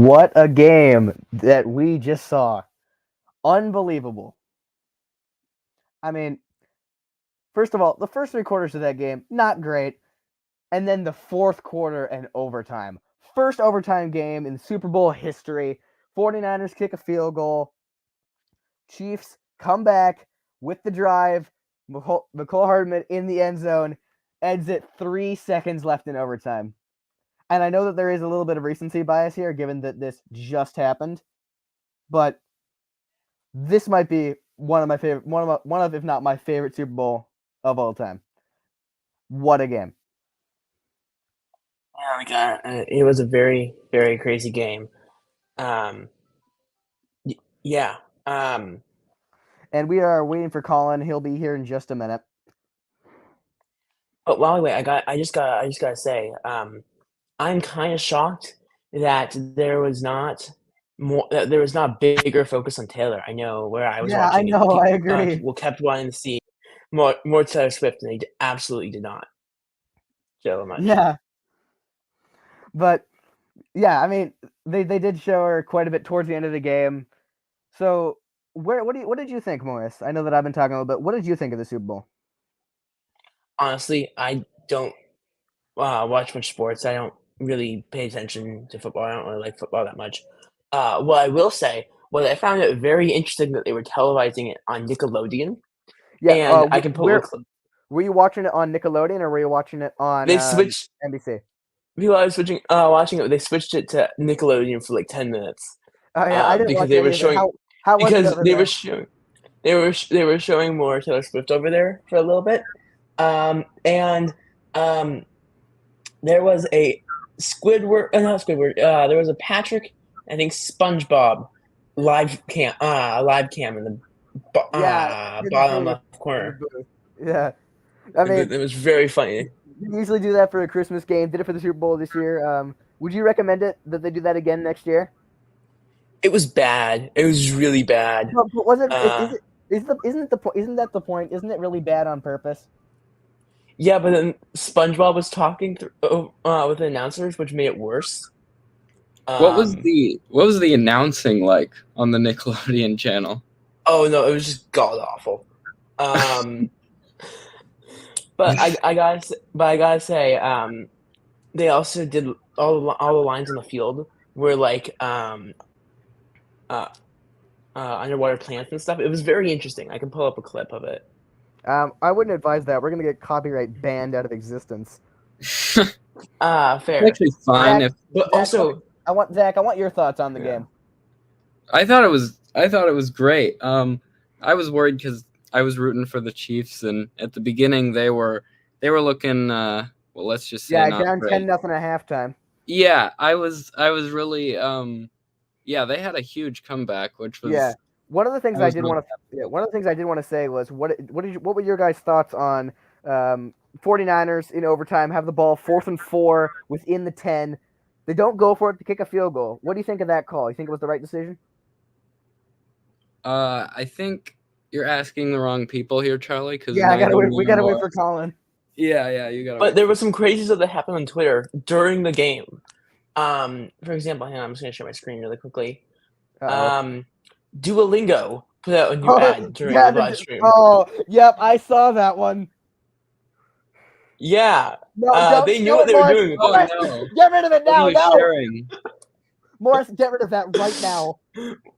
What a game that we just saw. Unbelievable. I mean, first of all, the first 3 quarters of that game, not great. And then the fourth quarter and overtime. First overtime game in Super Bowl history. 49ers kick a field goal. Chiefs come back with the drive. McCole Hardman in the end zone. Ends it 3 seconds left in overtime. And I know that there is a little bit of recency bias here, given that this just happened. But this might be one of my favorite, one of if not my favorite Super Bowl of all time. What a game! Yeah, it was a very, very crazy game. Um, yeah. And we are waiting for Colin. He'll be here in just a minute. But while we wait, I just gotta say, I'm kind of shocked that there was not bigger focus on Taylor. I know where I was Yeah, I watching it, know. I agree. people kept wanting to see more Taylor Swift, and they absolutely did not show much. Yeah, but yeah, I mean, they did show her quite a bit towards the end of the game. So, what did you think, Morris? I know that I've been talking a little bit. What did you think of the Super Bowl? Honestly, I don't watch much sports. I don't really pay attention to football. I don't really like football that much. What I will say was I found it very interesting that they were televising it on Nickelodeon, Yeah, and I can pull a clip. were you watching it on Nickelodeon or were you watching it on They switched. NBC? People I was watching it. They switched it to Nickelodeon for like 10 minutes. Oh yeah, I didn't Because watch they it were either. showing How was it because over they there? were showing they were showing more Taylor Swift over there for a little bit, and there was a not Squidward. There was a Patrick, I think SpongeBob live cam in the In the bottom booth. left corner. Yeah, I mean, It was very funny. you usually do that for a Christmas game. Did it for the Super Bowl this year. Would you recommend it that they do that again next year? It was bad. It was really bad. But was it? Uh, Isn't that the point? Isn't it really bad on purpose? yeah, but then SpongeBob was talking with the announcers, which made it worse. What was the announcing like on the Nickelodeon channel? Oh no, it was just god awful. But I gotta say, they also did all the lines on the field were like underwater plants and stuff. It was very interesting. I can pull up a clip of it. I wouldn't advise that. We're gonna get copyright banned out of existence. Fair. Actually, fine. Zach, But also, I want your thoughts on the game. I thought it was great. I was worried because I was rooting for the Chiefs, and at the beginning they were looking. Well, let's just say not down great. 10-0 at halftime. Yeah, I was really. Yeah, they had a huge comeback, which was. One of the things I did want to say was what were your guys' thoughts on 49ers in overtime have the ball 4th and 4 within the 10. They don't go for it to kick a field goal. What do you think of that call? You think it was the right decision? I think you're asking the wrong people here, Charlie. Because we gotta wait for Colin. Yeah, you gotta. But there was some crazy stuff that happened on Twitter during the game. For example, hang on, I'm just gonna share my screen really quickly. Duolingo put out a new ad during the live stream. Oh, yep, I saw that one. Yeah. No, they knew what they were doing. Oh, no. Get rid of it now. No. Sharing? Morris, get rid of that right now.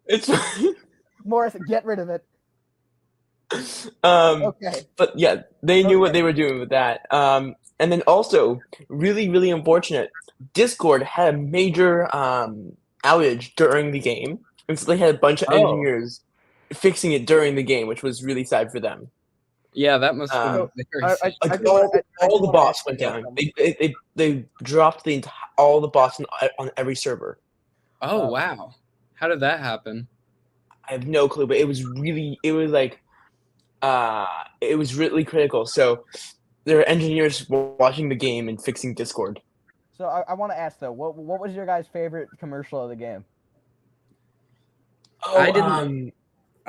It's Morris, get rid of it. Okay. But yeah, they knew what they were doing with that. And then also, really, really unfortunate, Discord had a major outage during the game. And so they had a bunch of engineers fixing it during the game, which was really sad for them. Yeah, that must have been all the bots went down. They dropped all the bots on every server. Oh wow! How did that happen? I have no clue, but it was really critical. So there are engineers watching the game and fixing Discord. So I want to ask though, what was your guys' favorite commercial of the game? Oh,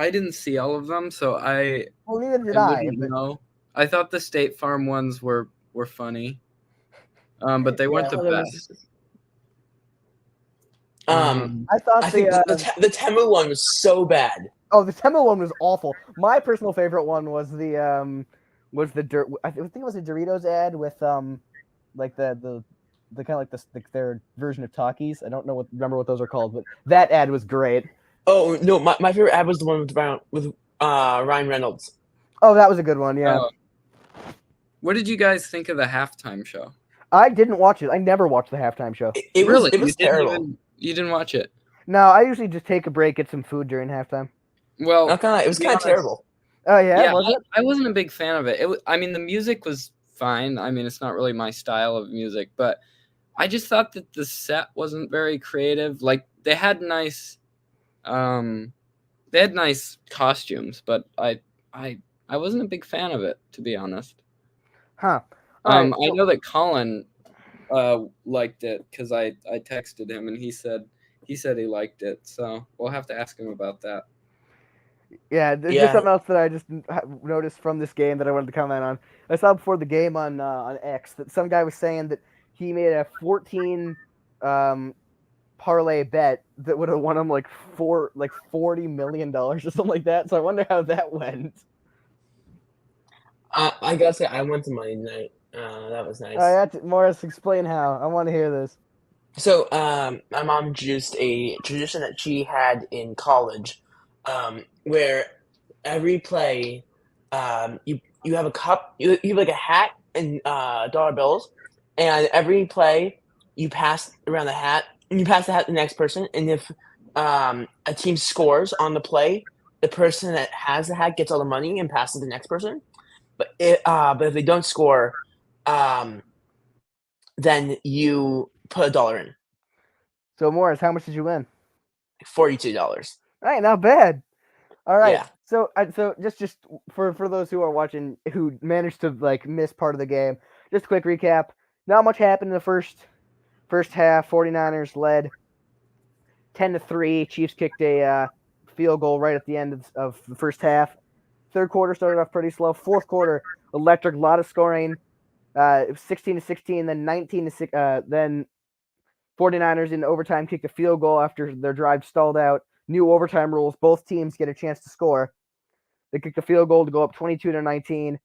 I didn't see all of them, so neither did I. Know. I thought the State Farm ones were funny, but they weren't the best. I thought I think the Temu one was so bad. the Temu one was awful. My personal favorite one was I think it was a Doritos ad with like the kind of like their version of Takis. I don't remember what those are called, but that ad was great. Oh no, my favorite ad was the one with Ryan Reynolds. Oh, that was a good one. Yeah. What did you guys think of the halftime show? I didn't watch it. I never watched the halftime show. It Really? was terrible. You didn't watch it? No, I usually just take a break, get some food during halftime. Well, it was kind of terrible. Oh yeah, yeah. was it? I wasn't a big fan of it. I mean, the music was fine. I mean, it's not really my style of music, but I just thought that the set wasn't very creative. Like they had nice costumes, but I wasn't a big fan of it, to be honest. Huh. I know that Colin liked it because I texted him and he said he liked it. So we'll have to ask him about that. Yeah, there's just something else that I just noticed from this game that I wanted to comment on. I saw before the game on X that some guy was saying that he made a 14 parlay bet that would have won him like $40 million or something like that. So I wonder how that went. I gotta say, I went to Monday night. That was nice. Morris, explain how. I want to hear this. So, my mom introduced a tradition that she had in college, where every play, you have a cup, you have like a hat and dollar bills, and every play you pass around the hat, and you pass the hat to the next person, and if a team scores on the play, the person that has the hat gets all the money and passes to the next person. But if they don't score, then you put $1 in. So Morris, how much did you win? $42. All right, not bad. All right. Yeah. So just for those who are watching who managed to like miss part of the game, just a quick recap. Not much happened in the first half. 49ers led 10-3. Chiefs kicked a field goal right at the end of the first half. Third quarter started off pretty slow. Fourth quarter, electric, a lot of scoring. It was 16-16, then 19-6. Then 49ers in overtime kicked a field goal after their drive stalled out. New overtime rules. Both teams get a chance to score. They kicked a field goal to go up 22-19.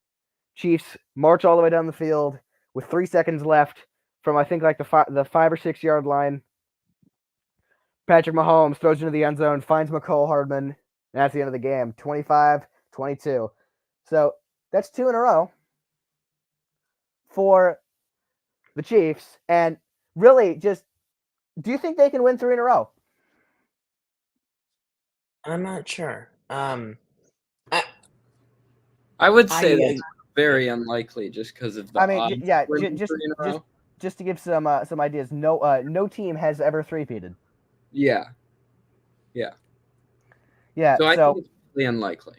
Chiefs march all the way down the field with 3 seconds left from I think like the 5 or 6 yard line. Patrick Mahomes throws into the end zone, finds McCall Hardman, and that's the end of the game. 25-22. So that's 2 in a row for the Chiefs. And really, just do you think they can win 3 in a row? I'm not sure. I would say that's very unlikely just because of the odds. Yeah, just to give some ideas. No team has ever three-peated. Yeah. So I think it's really unlikely.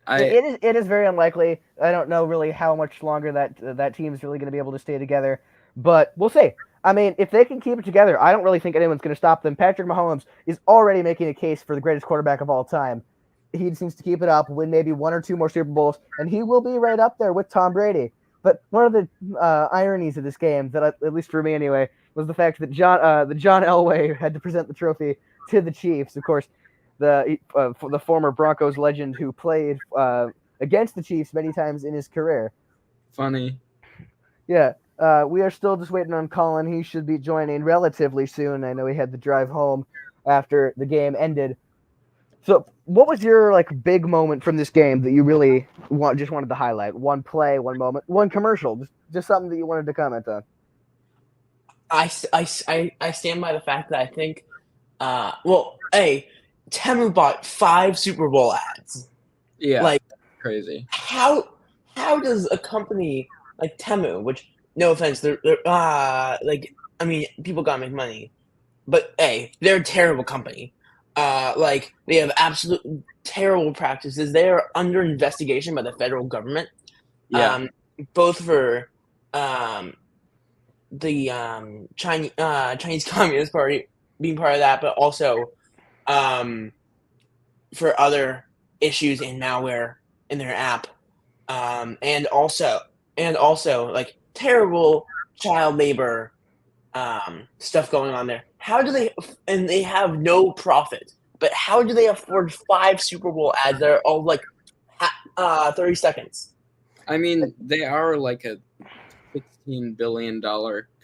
It is very unlikely. I don't know really how much longer that team is really going to be able to stay together, but we'll see. I mean, if they can keep it together, I don't really think anyone's going to stop them. Patrick Mahomes is already making a case for the greatest quarterback of all time. He seems to keep it up, win maybe 1 or 2 more Super Bowls, and he will be right up there with Tom Brady. But one of the ironies of this game, that at least for me anyway, was the fact that John Elway had to present the trophy to the Chiefs. Of course, the former Broncos legend who played against the Chiefs many times in his career. Funny. Yeah. We are still just waiting on Colin. He should be joining relatively soon. I know he had to drive home after the game ended. So, what was your big moment from this game that you really just wanted to highlight? One play, one moment, one commercial, just something that you wanted to comment on. I stand by the fact that I think, Temu bought 5 Super Bowl ads. Yeah, crazy. How does a company like Temu, which no offense, they're people gotta make money, but they're a terrible company. They have absolute terrible practices. They are under investigation by the federal government. Yeah. Both for the Chinese Communist Party being part of that, but also for other issues in malware in their app, and also terrible child labor stuff going on there. how do they, and they have no profit, but how do they afford 5 Super Bowl ads that are all like 30 seconds? I mean, they are like a $16 billion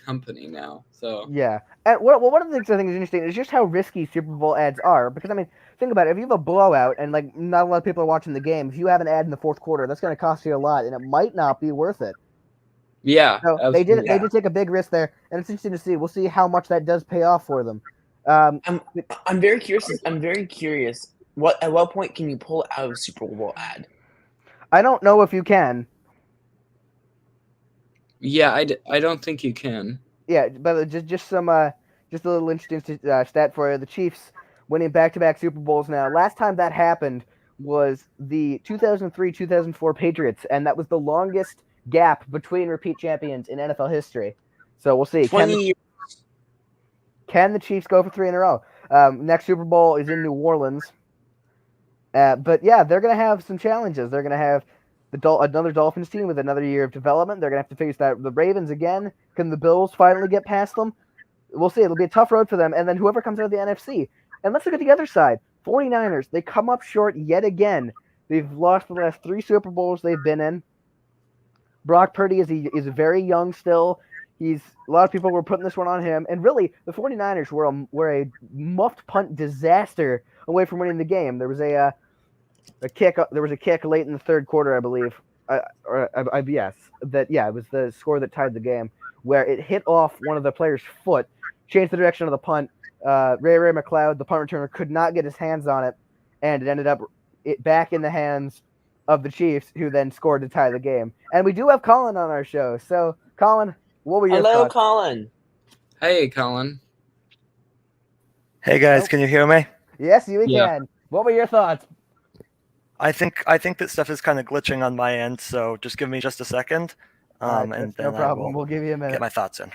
company now. So Yeah. And one of the things I think is interesting is just how risky Super Bowl ads are. Because, I mean, think about it. If you have a blowout and, like, not a lot of people are watching the game, if you have an ad in the fourth quarter, that's going to cost you a lot, and it might not be worth it. yeah, So absolutely. they did take a big risk there, and it's interesting to see. We'll see how much that does pay off for them. Um, I'm very curious. I'm very curious. At what point can you pull out a Super Bowl ad? I don't know if you can. Yeah, I don't think you can. Yeah, but just a little interesting stat for you. The Chiefs winning back-to-back Super Bowls now. Last time that happened was the 2003-2004 Patriots, and that was the longest gap between repeat champions in NFL history. So we'll see. 20 years. Can the Chiefs go for 3 in a row? Next Super Bowl is in New Orleans. But yeah, they're going to have some challenges. They're going to have another Dolphins team with another year of development. They're going to have to face that the Ravens again. Can the Bills finally get past them? We'll see. It'll be a tough road for them. And then whoever comes out of the NFC. And let's look at the other side. 49ers, they come up short yet again. They've lost the last 3 Super Bowls they've been in. Brock Purdy is very young still. A lot of people were putting this one on him. And really, the 49ers were a muffed punt disaster away from winning the game. There was a kick. There was a kick late in the third quarter, I believe. Yes, it was the score that tied the game, where it hit off one of the players' foot, changed the direction of the punt. Ray McLeod, the punt returner, could not get his hands on it, and it ended up back in the hands of the Chiefs, who then scored to tie the game. And we do have Colin on our show. So, Colin, what were your Hello, thoughts? Colin. Hey, Colin. Hey guys, can you hear me? Yes, we Yeah. can. What were your thoughts? I think that stuff is kind of glitching on my end, so just give me just a second, and That's then no problem. I will We'll give you a minute. get my thoughts in.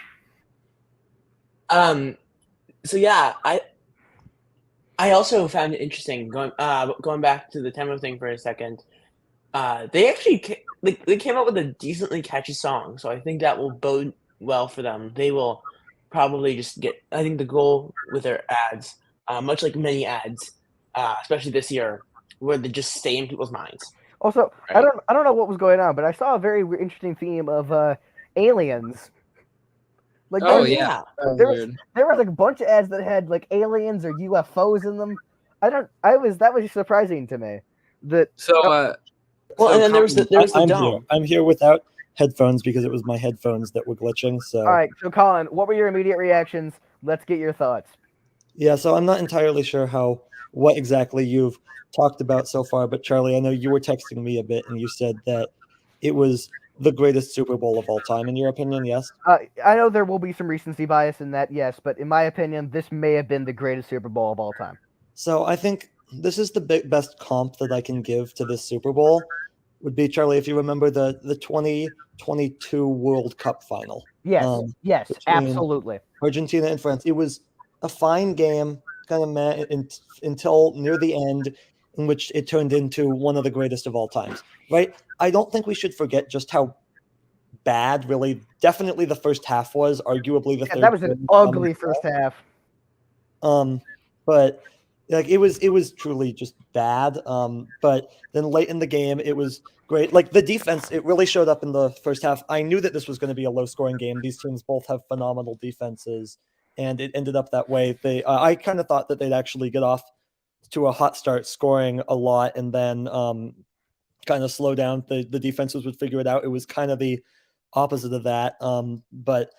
So yeah, I also found it interesting going back to the Temo thing for a second. They actually they came up with a decently catchy song, so I think that will bode well for them. They will probably just get. I think the goal with their ads, much like many ads, especially this year, where they just stay in people's minds. Also, Right. I don't know what was going on, but I saw a very interesting theme of aliens. Like Oh, there, yeah. That there was was weird. there was like a bunch of ads that had like aliens or UFOs in them. That was surprising to me. That So, Well, so and then there was the I'm here. dome. I'm here without headphones because it was my headphones that were glitching. So all right, so Colin, what were your immediate reactions? Let's get your thoughts. yeah, so I'm not entirely sure what exactly you've talked about so far, but Charlie, I know you were texting me a bit and you said that it was the greatest Super Bowl of all time, in your opinion. Yes. I know there will be some recency bias in that, yes, but in my opinion, this may have been the greatest Super Bowl of all time. So I think this is the best comp that I can give to this Super Bowl would be, Charlie, if you remember the 2022 World Cup final. Yes, yes, between absolutely. Argentina and France. It was a fine game, kind of meh, until near the end, in which it turned into one of the greatest of all times. Right? I don't think we should forget just how bad, really, definitely the first half was. Arguably the third. That was an ugly first half. But like it was truly just bad. But then late in the game, it was great. Like the defense, it really showed up in the first half. I knew that this was going to be a low-scoring game. These teams both have phenomenal defenses, and it ended up that way. I kind of thought that they'd actually get off to a hot start, scoring a lot, and then kind of slow down. The defenses would figure it out. It was kind of the opposite of that. But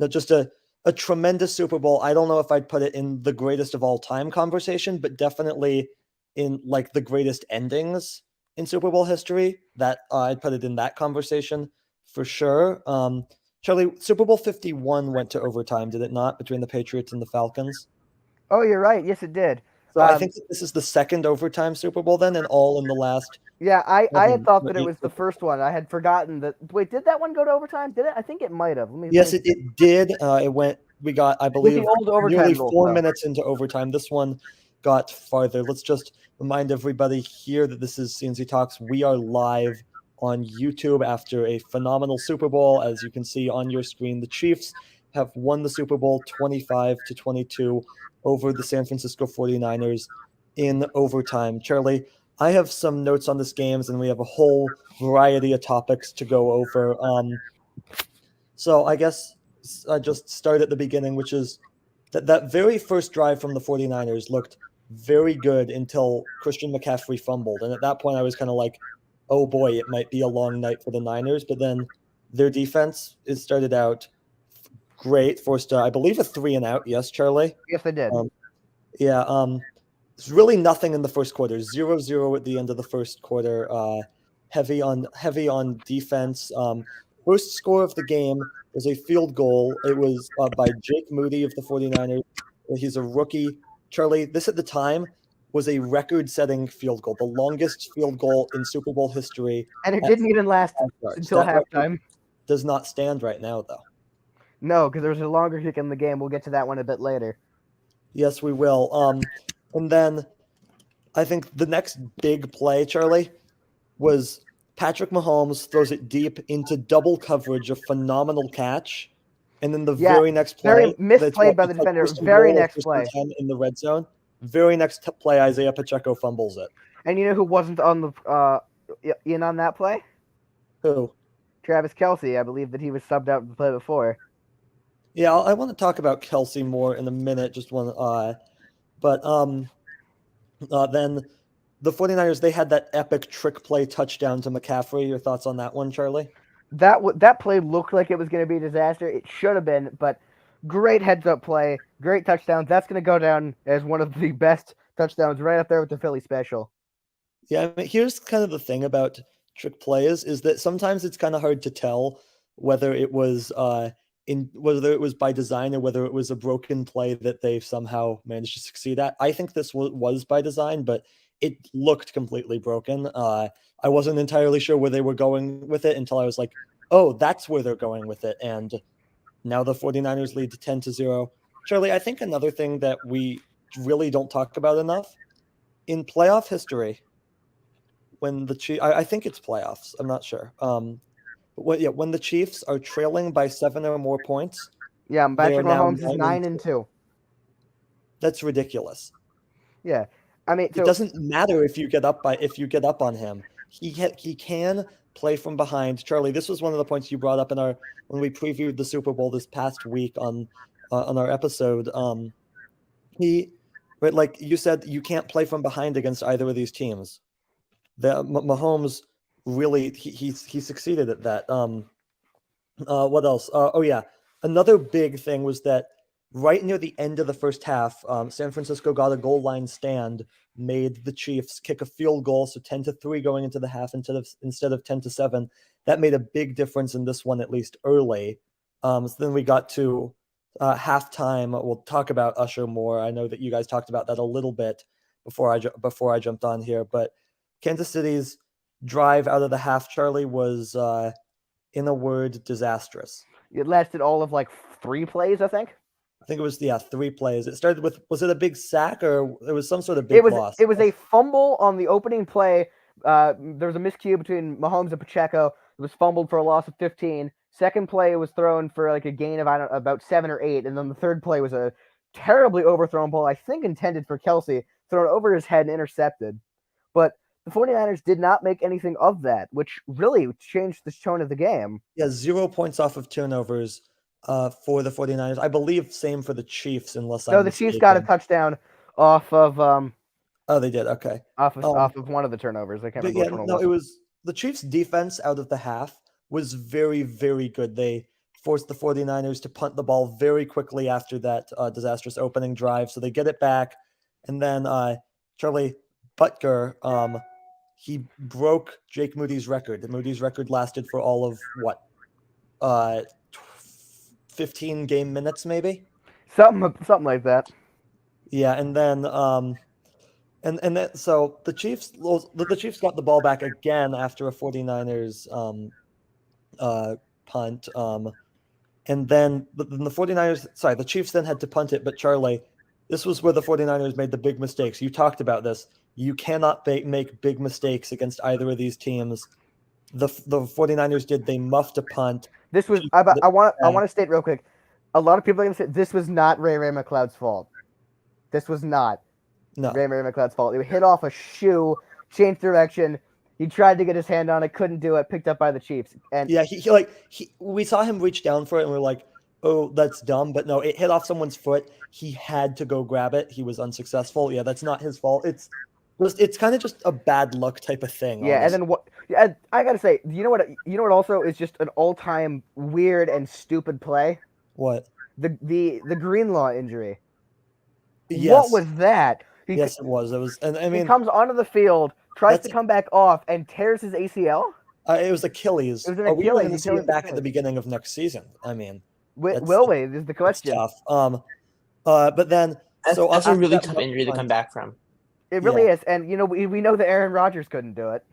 just a tremendous Super Bowl. I don't know if I'd put it in the greatest of all time conversation, but definitely in like the greatest endings in Super Bowl history. That I'd put it in that conversation for sure. Charlie, Super Bowl 51 went to overtime, did it not, between the Patriots and the Falcons? Oh, you're right. Yes, it did. So I think that this is the second overtime Super Bowl then, and all in the last. Yeah, I had thought that it 8 was the first one. I had forgotten that. Wait, did that one go to overtime? Did it? I think it might have. Yes, it did. It went. We got, I believe, old overtime nearly rule, 4 though. minutes into overtime. This one got farther. Let's just remind everybody here that this is C&C Talks. We are live on YouTube after a phenomenal Super Bowl. As you can see on your screen, the Chiefs have won the Super Bowl 25-22 over the San Francisco 49ers in overtime. Charlie, I have some notes on this games, and we have a whole variety of topics to go over. So I guess I just start at the beginning, which is that very first drive from the 49ers looked very good until Christian McCaffrey fumbled. And at that point, I was kind of like, oh boy, it might be a long night for the Niners. But then their defense, it started out great, forced, I believe, a 3-and-out. Yes, Charlie? Yes, they did. It's really nothing in the first quarter. 0-0 at the end of the first quarter. Heavy on defense. First score of the game was a field goal. It was by Jake Moody of the 49ers. He's a rookie. Charlie, this at the time was a record-setting field goal, the longest field goal in Super Bowl history. And it didn't even last until halftime. Does not stand right now, though. No, because there's a longer kick in the game. We'll get to that one a bit later. Yes, we will. And then I think the next big play, Charlie, was Patrick Mahomes throws it deep into double coverage, a phenomenal catch. And then the very next play, very misplayed by the defender. Very next play in the red zone. Very next play, Isaiah Pacheco fumbles it. And you know who wasn't on the in on that play? Who? Travis Kelce. I believe that he was subbed out the play before. Yeah, I want to talk about Kelce more in a minute. Just one, but then the 49ers, they had that epic trick play touchdown to McCaffrey. Your thoughts on that one, Charlie? That play looked like it was going to be a disaster. It should have been, but great heads-up play, great touchdowns. That's going to go down as one of the best touchdowns, right up there with the Philly special. Yeah, I mean, here's kind of the thing about trick plays is that sometimes it's kind of hard to tell whether it was whether it was by design or whether it was a broken play that they somehow managed to succeed at. I think this was by design, but it looked completely broken. I wasn't entirely sure where they were going with it until I was like, oh, that's where they're going with it. And now the 49ers lead to 10-0. Charlie, I think another thing that we really don't talk about enough in playoff history, when the Chiefs, I think it's playoffs, I'm not sure. When the Chiefs are trailing by 7 or more points. Yeah, Patrick Mahomes is 9-2. That's ridiculous. Yeah, I mean, it doesn't matter if you get up on him. He can play from behind. Charlie, this was one of the points you brought up when we previewed the Super Bowl this past week on our episode. Like you said, you can't play from behind against either of these teams. Mahomes really he succeeded at that. What else? Another big thing was that right near the end of the first half, San Francisco got a goal line stand, made the Chiefs kick a field goal, so 10-3 going into the half instead of 10-7. That made a big difference in this one, at least early. So then we got to halftime. We'll talk about Usher more. I know that you guys talked about that a little bit before I jumped on here, but Kansas City's drive out of the half, Charlie, was, in a word, disastrous. It lasted all of like 3 plays, I think. I think it was 3 plays. It started with, was it a big sack or it was some sort of big loss? It was a fumble on the opening play. There was a miscue between Mahomes and Pacheco. It was fumbled for a loss of 15. Second play was thrown for like a gain of about 7 or 8, and then the third play was a terribly overthrown ball, I think intended for Kelce, thrown over his head and intercepted. But the 49ers did not make anything of that, which really changed the tone of the game. Yeah, 0 points off of turnovers for the 49ers. I believe same for the Chiefs, unless I'm mistaken. Chiefs got a touchdown off of oh, they did. Okay. Off of one of the turnovers. I can't remember which one it was. It was the Chiefs' defense out of the half was very, very good. They forced the 49ers to punt the ball very quickly after that disastrous opening drive, so they get it back, and then Charlie Butker, he broke Jake Moody's record. Moody's record lasted for all of what, 15 game minutes, maybe. Something like that. Yeah, and then so the Chiefs got the ball back again after a 49ers punt. And then the 49ers, sorry, the Chiefs then had to punt it, but Charlie, this was where the 49ers made the big mistakes. You talked about this. You cannot make big mistakes against either of these teams. The 49ers did. They muffed a punt. This was I want to state real quick. a lot of people are going to say this was not Ray McLeod's fault. This was not Ray McLeod's fault. It hit off a shoe, changed direction. He tried to get his hand on it, couldn't do it, picked up by the Chiefs. And yeah, we saw him reach down for it, and we're like, oh, that's dumb. But no, it hit off someone's foot. He had to go grab it. He was unsuccessful. Yeah, that's not his fault. It's kind of just a bad luck type of thing. Yeah, honestly. and then what? Yeah, I gotta say, you know what? Also is just an all-time weird and stupid play. What? The Greenlaw injury. Yes. What was that? Yes, it was. It was, and I mean, he comes onto the field, tries to come back off, and tears his ACL. It was Achilles. It was an Are we Achilles. going to see him back at the beginning of next season? I mean, will we? Is the question. Tough. But then that's a really tough injury to come back from. It really is, and we know that Aaron Rodgers couldn't do it.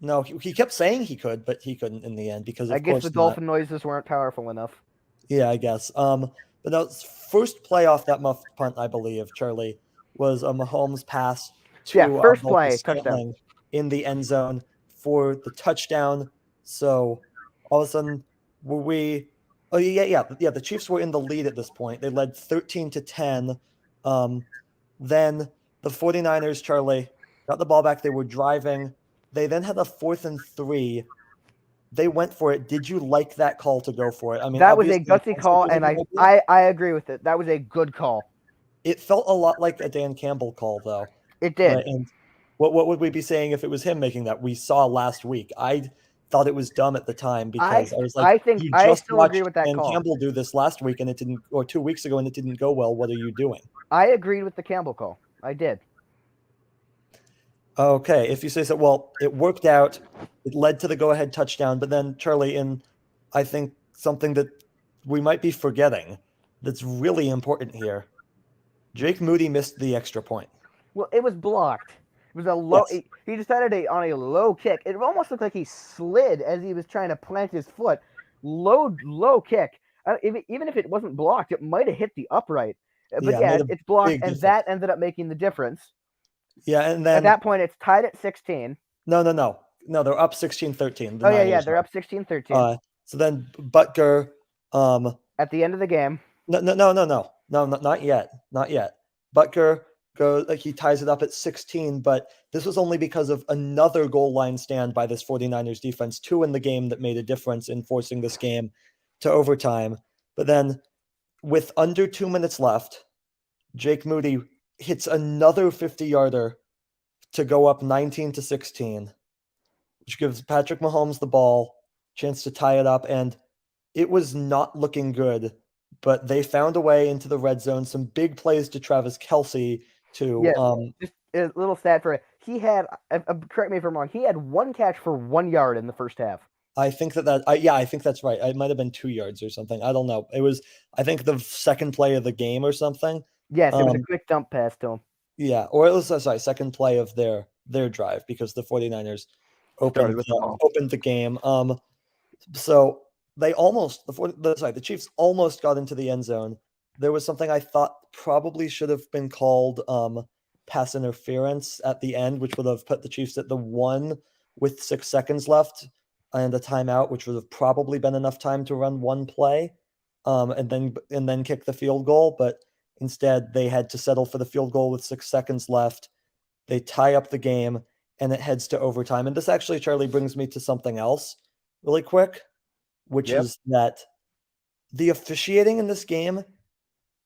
No, he kept saying he could, but he couldn't in the end because I guess the dolphin noises weren't powerful enough. Yeah, I guess. But no, first play off that muffed punt, I believe, Charlie, was a Mahomes pass to first play touchdown in the end zone for the touchdown. So all of a sudden, the Chiefs were in the lead at this point. They led 13-10. Then the 49ers, Charlie, got the ball back. They were driving. They then had a 4th and 3. They went for it. Did you like that call to go for it? I mean, that was a gutsy call, and I agree with it. That was a good call. It felt a lot like a Dan Campbell call, though. It did. And what would we be saying if it was him making that? We saw last week. I thought it was dumb at the time because I was like, I still agree with that Dan call. Campbell do this last week and it didn't, or 2 weeks ago and it didn't go well. What are you doing? I agreed with the Campbell call. I did. Okay, if you say so. Well, it worked out. It led to the go-ahead touchdown. But then, Charlie, in I think something that we might be forgetting that's really important here, Jake Moody missed the extra point. Well, it was blocked. It was a low. Yes. He decided on a low kick. It almost looked like he slid as he was trying to plant his foot. Low kick. Even if it wasn't blocked, it might have hit the upright. But it's blocked, and that ended up making the difference. Yeah, and then at that point, it's tied at 16. No, they're up 16-13. Oh, yeah, they're up 16-13. So then Butker at the end of the game. No, not yet. Butker goes, he ties it up at 16, but this was only because of another goal line stand by this 49ers defense, 2 in the game that made a difference in forcing this game to overtime. But then with under 2 minutes left, Jake Moody hits another 50-yarder to go up 19-16, which gives Patrick Mahomes the ball, chance to tie it up, and it was not looking good, but they found a way into the red zone. Some big plays to Travis Kelce too. Just a little stat for it. He had, correct me if I'm wrong, he had 1 catch for 1 yard in the first half. I think I think that's right. It might have been 2 yards or something. I don't know. It was, I think, the second play of the game or something. Yes, it was a quick dump pass to him. Yeah, or it was second play of their drive because the 49ers opened the game. So they the Chiefs almost got into the end zone. There was something I thought probably should have been called pass interference at the end, which would have put the Chiefs at the 1 with 6 seconds left and a timeout, which would have probably been enough time to run one play and then kick the field goal. But instead, they had to settle for the field goal with 6 seconds left. They tie up the game, and it heads to overtime. And this actually, Charlie, brings me to something else really quick, which is that the officiating in this game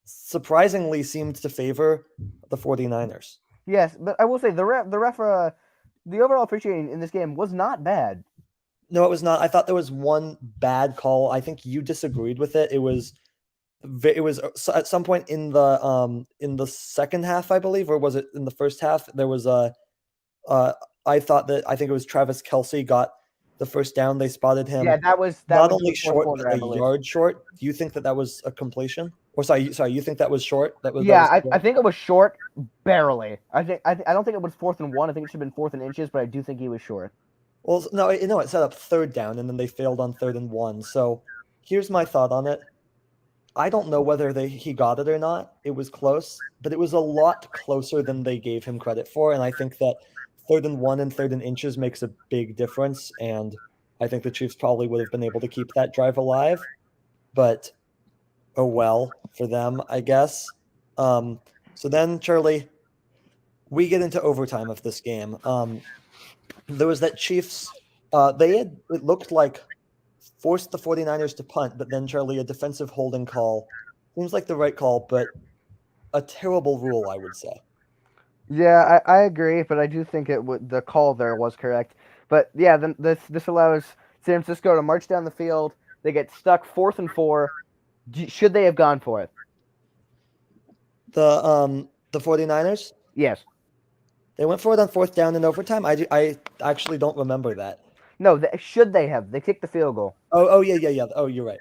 surprisingly seemed to favor the 49ers. Yes, but I will say the overall officiating in this game was not bad. No, it was not. I thought there was one bad call. I think you disagreed with it. It was at some point in the second half, I believe, or was it in the first half? There was I think it was Travis Kelce got the first down. They spotted him. Yeah, that was not only short, but a yard short. Do you think that was a completion? Or sorry, you think that was short? I think it was short, barely. I don't think it was 4th and 1. I think it should have been 4th and inches, but I do think he was short. Well, no, it set up 3rd down, and then they failed on 3rd and 1. So here's my thought on it. I don't know whether he got it or not. It was close, but it was a lot closer than they gave him credit for. And I think that 3rd and 1 and 3rd and inches makes a big difference. And I think the Chiefs probably would have been able to keep that drive alive. But oh well for them, I guess. So then, Charlie, we get into overtime of this game. There was that Chiefs. It looked like, forced the 49ers to punt, but then, Charlie, a defensive holding call seems like the right call, but a terrible rule, I would say. Yeah, I agree, but I do think the call there was correct. But yeah, then this allows San Francisco to march down the field. They get stuck 4th and 4. Should they have gone for it? The 49ers? Yes. They went for it on 4th down in overtime. I actually don't remember that. No, should they have? They kicked the field goal. Oh yeah. Oh, you're right.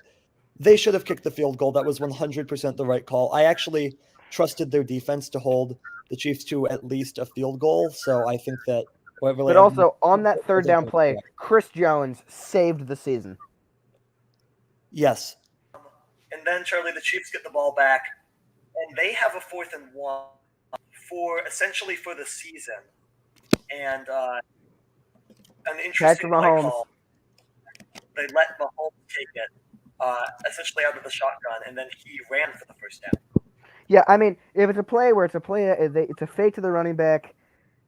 They should have kicked the field goal. That was 100% the right call. I actually trusted their defense to hold the Chiefs to at least a field goal, so I think that whatever. But also, on that 3rd down play, Chris Jones saved the season. Yes. And then, Charlie, the Chiefs get the ball back, and they have a 4th and 1 essentially for the season. And an interesting play call. They let Mahomes take it, essentially out of the shotgun, and then he ran for the first down. Yeah, I mean, if it's a play where it's a fake to the running back,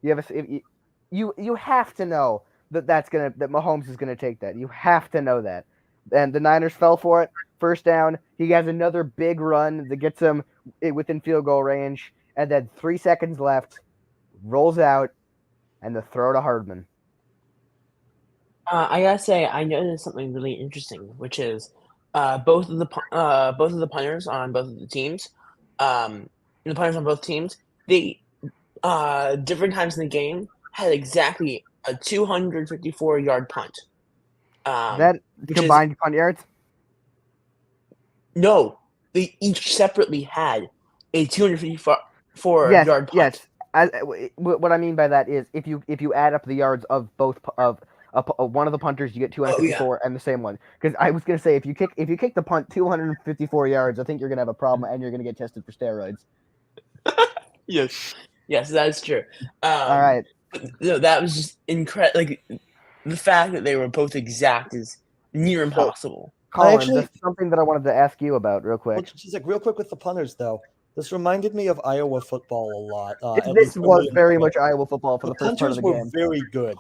you have to know that Mahomes is gonna take that. You have to know that. And the Niners fell for it. 1st down. He has another big run that gets him within field goal range, and then 3 seconds left, rolls out, and the throw to Hardman. I gotta say, I noticed something really interesting, which is both of the punters on both of the teams, the punters on both teams, they different times in the game had exactly a 254-yard punt. That combined punt yards? No, they each separately had a 254-yard punt. Yes. What I mean by that is if you add up the yards of both of one of the punters, you get 254, and the same one. Because I was gonna say if you kick the punt 254 yards, I think you're gonna have a problem and you're gonna get tested for steroids. Yes, that is true. All right. No, that was just incredible. Like the fact that they were both exact is near impossible. Colin, this is something that I wanted to ask you about real quick. Just like real quick with the punters, though. This reminded me of Iowa football a lot. This was very much Iowa football for the first part of the game. The punters were very good.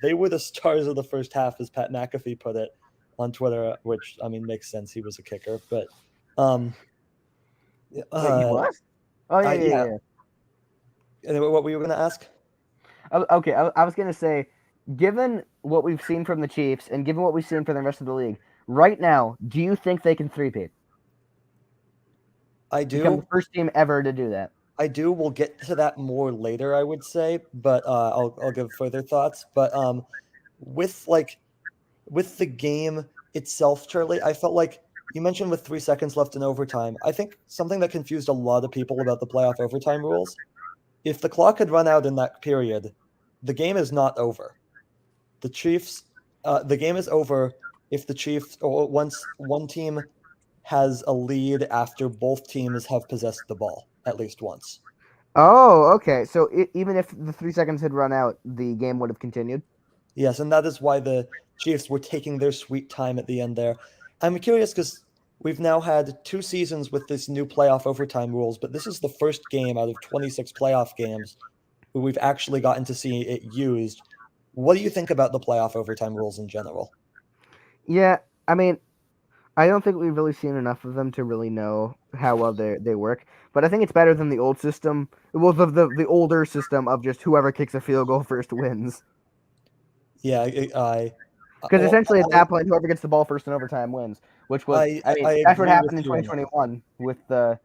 They were the stars of the first half, as Pat McAfee put it on Twitter, which, I mean, makes sense. He was a kicker. But Wait, he was? Oh, yeah. Anyway, what were you going to ask? Okay, I was going to say, given what we've seen from the Chiefs and given what we've seen from the rest of the league, right now, do you think they can three-peat? I do. Become the first team ever to do that. I do. We'll get to that more later, I would say, but I'll give further thoughts. But with the game itself, Charlie, I felt like you mentioned with 3 seconds left in overtime. I think something that confused a lot of people about the playoff overtime rules, if the clock had run out in that period, the game is not over. The game is over if the Chiefs, or once one team has a lead after both teams have possessed the ball at least once. Oh, okay. So even if the 3 seconds had run out, the game would have continued? Yes, and that is why the Chiefs were taking their sweet time at the end there. I'm curious because we've now had 2 seasons with this new playoff overtime rules, but this is the first game out of 26 playoff games where we've actually gotten to see it used. What do you think about the playoff overtime rules in general? Yeah, I mean, I don't think we've really seen enough of them to really know how well they work. But I think it's better than the old system. Well, the older system of just whoever kicks a field goal first wins. Yeah, because essentially at that point, whoever gets the ball first in overtime wins. Which was that's what happened in 2021 with the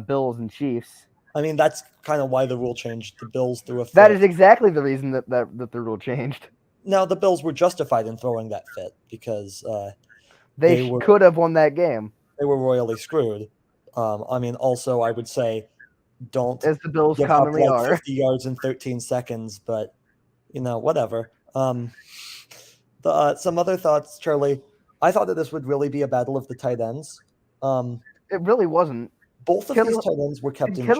Bills and Chiefs. I mean, that's kind of why the rule changed. The Bills threw a fit. That is exactly the reason that the rule changed. Now the Bills were justified in throwing that fit because they could have won that game. They were royally screwed. I mean, also I would say don't, as the Bills give commonly up like are, 50 yards in 13 seconds, but whatever. Some other thoughts, Charlie. I thought that this would really be a battle of the tight ends. It really wasn't. Both of these tight ends were kept in check.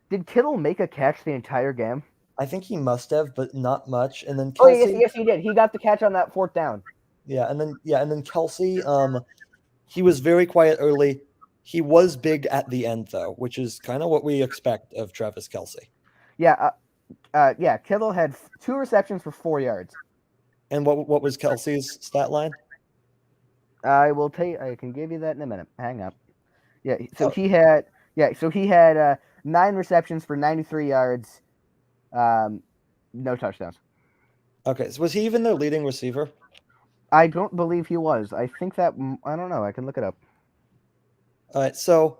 Did Kittle make a catch the entire game? I think he must have, but not much. And then Kelsey, yes, he did. He got the catch on that 4th down. Yeah, and then Kelsey, he was very quiet early. He was big at the end, though, which is kind of what we expect of Travis Kelce. Yeah, Kittle had 2 receptions for 4 yards. And what was Kelsey's stat line? I will tell you. I can give you that in a minute. Hang up. Yeah, so Oh. he had 9 receptions for 93 yards, no touchdowns. Okay, so was he even their leading receiver? I don't believe he was. I think that I don't know. I can look it up. All right, so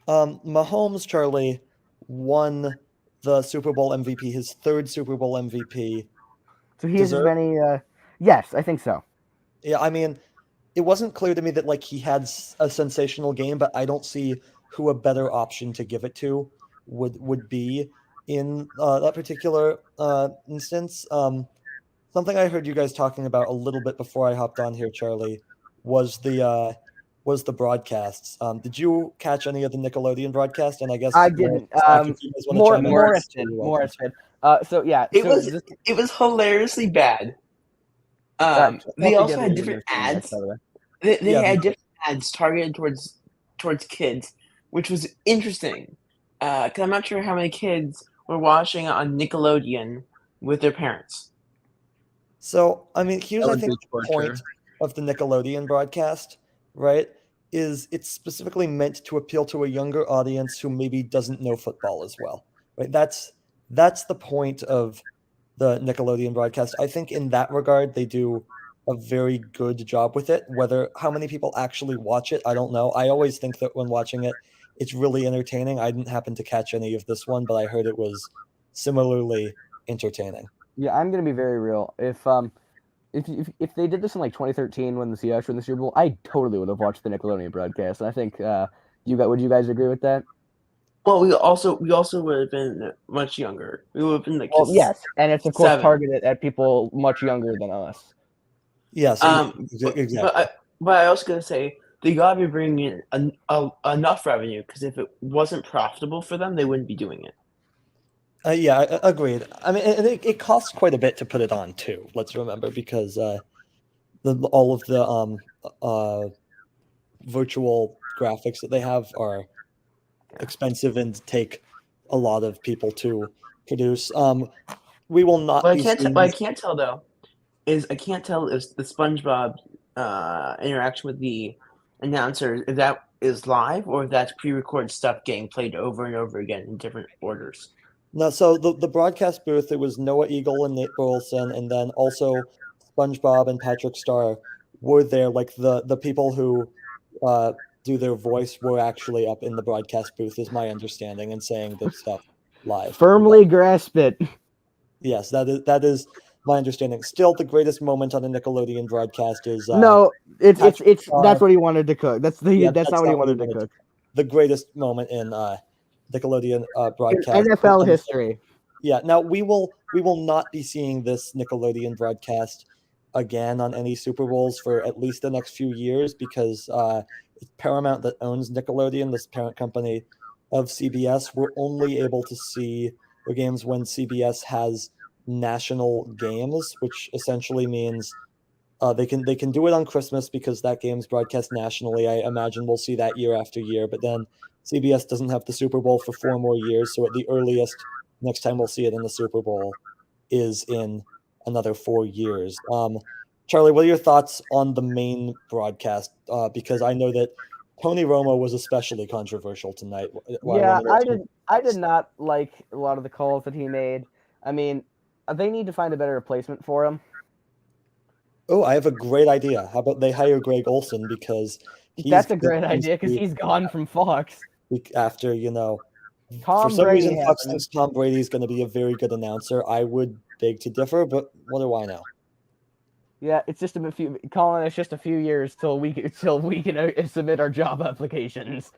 Mahomes, Charlie, won the Super Bowl MVP, his 3rd Super Bowl MVP. So he has as Deserved? many. Yes, I think so. Yeah, I mean, it wasn't clear to me that like he had a sensational game, but I don't see who a better option to give it to would be in that particular instance. Something I heard you guys talking about a little bit before I hopped on here, Charlie, was the broadcasts. Did you catch any of the Nickelodeon broadcast? And I guess I didn't. Zack, if you guys want to chime in, Morris you're did. welcome. Morris did. So yeah, It so was it was hilariously bad. They also had different ads. They Yeah, had different ads targeted towards kids, which was interesting. Because I'm not sure how many kids were watching on Nickelodeon with their parents. So, I mean, here's, That I would think, be the torture. point of the Nickelodeon broadcast, right? Is it's specifically meant to appeal to a younger audience who maybe doesn't know football as well, right? That's the point of the Nickelodeon broadcast. I think in that regard, they do a very good job with it. Whether how many people actually watch it, I don't know. I always think that when watching it, it's really entertaining. I didn't happen to catch any of this one, but I heard it was similarly entertaining. Yeah, I'm gonna be very real. If they did this in like 2013 when the Seahawks were in the Super Bowl, I totally would have watched the Nickelodeon broadcast. And I think would you guys agree with that? Well, we also would have been much younger. We would have been like Well, yes, and it's of course 7. targeted at people much younger than us. Yes, exactly. But I also gotta say they gotta be bringing in enough revenue, because if it wasn't profitable for them, they wouldn't be doing it. Yeah, agreed. I mean, and it costs quite a bit to put it on too. Let's remember, because all of the virtual graphics that they have are expensive and take a lot of people to produce. We will not What be seeing I can't tell though is I can't tell if the SpongeBob interaction with the announcer, if that is live or if that's pre-recorded stuff getting played over and over again in different orders. No, so the broadcast booth, it was Noah Eagle and Nate Burleson, and then also SpongeBob and Patrick Star were there. Like the people who do their voice were actually up in the broadcast booth, is my understanding, and saying the stuff live. Firmly grasp it. Yes, that is my understanding. Still, the greatest moment on a Nickelodeon broadcast is No, it's Star. that's what he wanted to cook. That's not what he wanted to cook. The greatest moment in Nickelodeon broadcast. In NFL history. Yeah. Now we will not be seeing this Nickelodeon broadcast again on any Super Bowls for at least the next few years, because it's Paramount that owns Nickelodeon, this parent company of CBS. We're only able to see the games when CBS has national games, which essentially means they can do it on Christmas because that game's broadcast nationally. I imagine we'll see that year after year, but then CBS doesn't have the Super Bowl for 4 more years, so at the earliest, next time we'll see it in the Super Bowl is in another 4 years. Charlie, what are your thoughts on the main broadcast? Because I know that Tony Romo was especially controversial tonight. Yeah, I did not like a lot of the calls that he made. I mean, they need to find a better replacement for him. Oh, I have a great idea. How about they hire Greg Olson, because that's a great idea, because he's gone from Fox. After, for some reason, Fox thinks Tom Brady is going to be a very good announcer. I would beg to differ, but what do I know? Yeah, it's just Colin. It's just a few years till we can submit our job applications.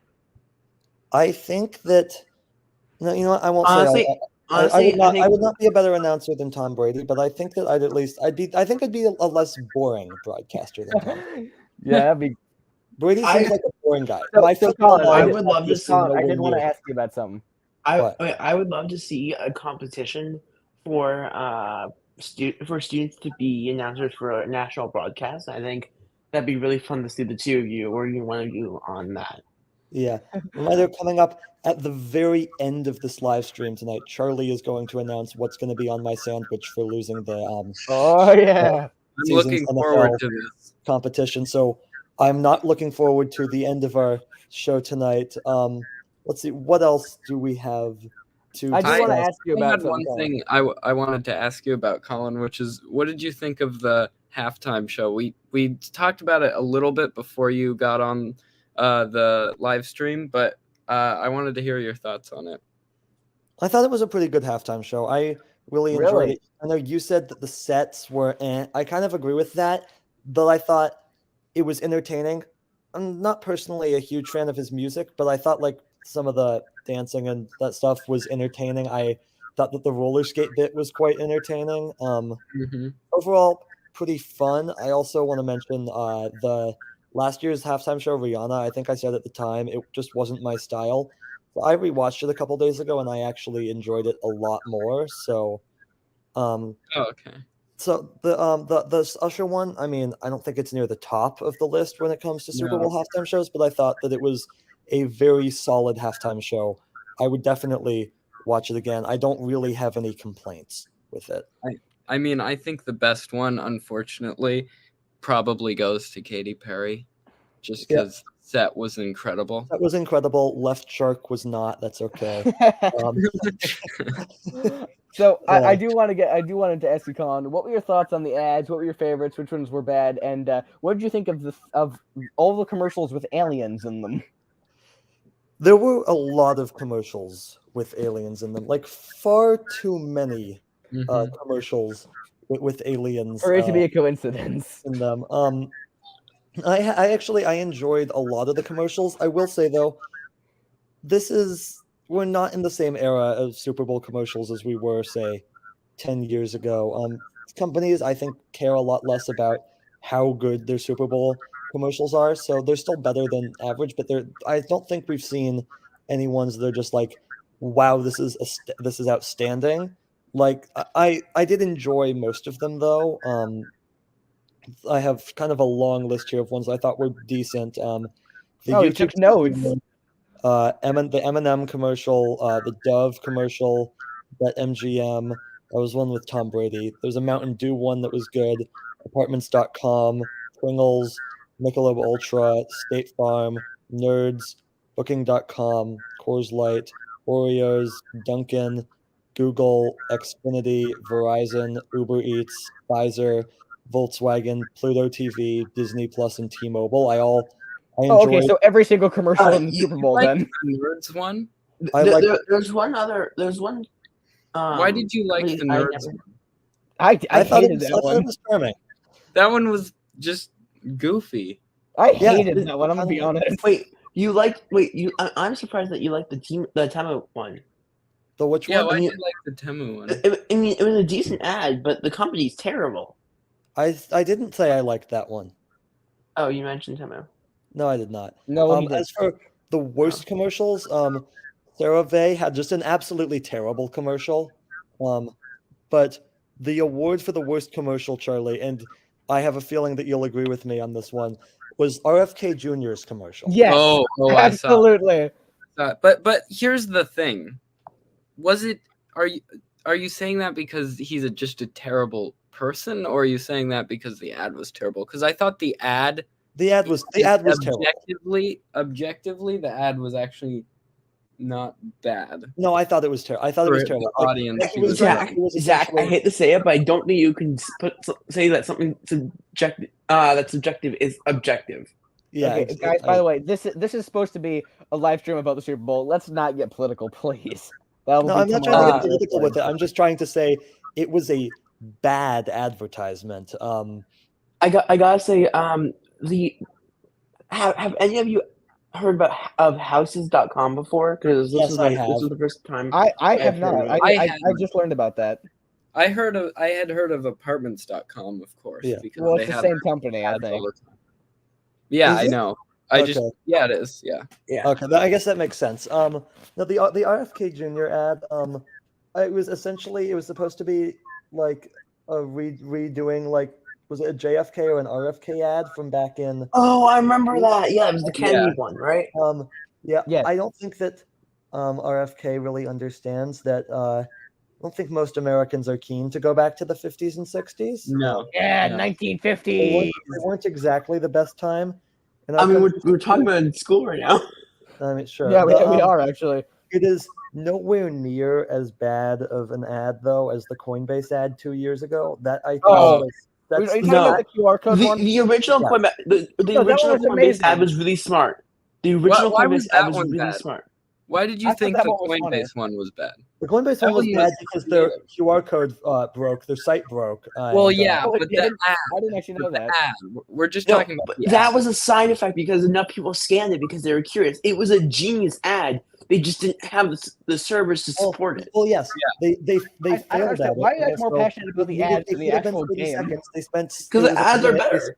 I think that I won't Honestly, say. I would not be a better announcer than Tom Brady, but I think that I'd be a less boring broadcaster than Tom. Yeah, that'd be. Brady seems like a boring guy. Colin, I would love to see. I did want to ask you about something. I would love to see a competition for students to be announcers for a national broadcast. I think that'd be really fun to see the two of you or even one of you on that. Yeah. Reminder coming up at the very end of this live stream tonight. Charlie is going to announce what's going to be on my sandwich for losing the Oh yeah. I'm season's looking forward NFL to this. competition. So I'm not looking forward to the end of our show tonight. Let's see, what else do we have to I do want to discuss? ask you I about had something. one thing I wanted to ask you about, Colin, which is what did you think of the halftime show? We talked about it a little bit before you got on the live stream, but I wanted to hear your thoughts on it. I thought it was a pretty good halftime show. I really enjoyed Really? it. I know you said that the sets were, I kind of agree with that, but I thought it was entertaining. I'm not personally a huge fan of his music, but I thought like some of the dancing and that stuff was entertaining. I thought that the roller skate bit was quite entertaining. Mm-hmm. Overall, pretty fun. I also want to mention the last year's halftime show, Rihanna. I think I said at the time it just wasn't my style. So I rewatched it a couple days ago, and I actually enjoyed it a lot more. So, Oh, okay. so the Usher one, I mean, I don't think it's near the top of the list when it comes to Super No. Bowl halftime shows, but I thought that it was a very solid halftime show. I would definitely watch it again. I don't really have any complaints with it. I mean, I think the best one, unfortunately, probably goes to Katy Perry, just Yeah. because set was incredible. That was incredible. Left Shark was not. That's okay. So Yeah. I do wanted to ask you, Colin, what were your thoughts on the ads? What were your favorites? Which ones were bad? And what did you think of all the commercials with aliens in them? There were a lot of commercials with aliens in them, like far too many Mhm. commercials with aliens For it to be a coincidence. in them. I actually enjoyed a lot of the commercials. I will say though, we're not in the same era of Super Bowl commercials as we were, say, 10 years ago. Companies, I think, care a lot less about how good their Super Bowl commercials are, so they're still better than average, but I don't think we've seen any ones that are just like, wow, this is outstanding. Like I did enjoy most of them though. I have kind of a long list here of ones I thought were decent. The You took notes. the M&M commercial, the Dove commercial, that MGM. That was one with Tom Brady. There's a Mountain Dew one that was good. Apartments.com, Pringles, Michelob Ultra, State Farm, Nerds, Booking.com, Coors Light, Oreos, Dunkin', Google, Xfinity, Verizon, Uber Eats, Pfizer, Volkswagen, Pluto TV, Disney Plus, and T-Mobile. I Oh, okay, enjoyed. so every single commercial in the you Super Bowl Like then. the Nerds one? There's one other. There's one. Why did you like really, the I Nerds never- one? I thought hated I that thought it one. was charming. That one was just goofy. I Yeah, hated that one, I'm gonna be honest. Wait, I'm surprised that you like the Temo one. The which Yeah, one? why I did mean- you like the Temu one? I mean, it was a decent ad, but the company's terrible. I didn't say I liked that one. Oh, you mentioned Temo. No, I did not. No, he didn't. As for the worst commercials, CeraVe had just an absolutely terrible commercial. But the award for the worst commercial, Charlie, and I have a feeling that you'll agree with me on this one, was RFK Jr.'s commercial. Yes, Oh, I saw. absolutely. But here's the thing. Are you saying that because he's just a terrible person, or are you saying that because the ad was terrible? Because I thought the ad was terrible. Objectively, the ad was actually not bad. No, I thought it was terrible. I thought it was For terrible. the audience, it was Zach, it was Zach, I essentially- hate to say it, but I don't think you can say that something subjective. That's subjective is objective. Yeah, Okay, guys, by the way, this is supposed to be a live stream about the Super Bowl. Let's not get political, please. No, I'm not trying to tomorrow. get political with it. I'm just trying to say it was a bad advertisement. I gotta say, have any of you heard of houses.com before? Because this Yes, was I this have. was the first time. I have I've not. heard of it. I just learned about that. I had heard of apartments.com, of course. Yeah. Because Well, they it's the have same company, I ads all think. the time. Yeah, Is I it? know. Okay. Yeah, it is. Yeah. Yeah. Okay, I guess that makes sense. Now the RFK Jr. ad, it was supposed to be like a redoing, like, was it a JFK or an RFK ad from back in? Oh, I remember that. Yeah, it was the Kennedy one, right? Yeah, Yes. I don't think that RFK really understands that. I don't think most Americans are keen to go back to the 50s and 60s. No. Yeah, No. 1950s. They weren't exactly the best time. In I our mean, country's we're talking history. about it in school right now. I mean, sure. Yeah, we are actually. It is nowhere near as bad of an ad though as the Coinbase ad 2 years ago. That I think Oh, still, Are you that's talking No. about the QR code one? The original Yeah. Coinbase, the No, that original one was Coinbase ad amazing. was really smart. The original Why Coinbase was ad that was one really bad? smart. Why did I you thought think that the one was funny. Coinbase one was bad? the Coinbase That one was one bad was because their creative. QR code broke, their site broke. Well, and, yeah, Oh, it but the didn't? ad. I didn't actually know The that. ad. We're just No, talking about but the that ad. was a side effect because enough people scanned it because they were curious. It was a genius ad. They just didn't have the servers to support it. Well, yes, they I don't failed at understand. it. Why are you and guys more also passionate about the ads than the could have been actual 30 game? seconds. They spent Because it the was a ads are minute. They better.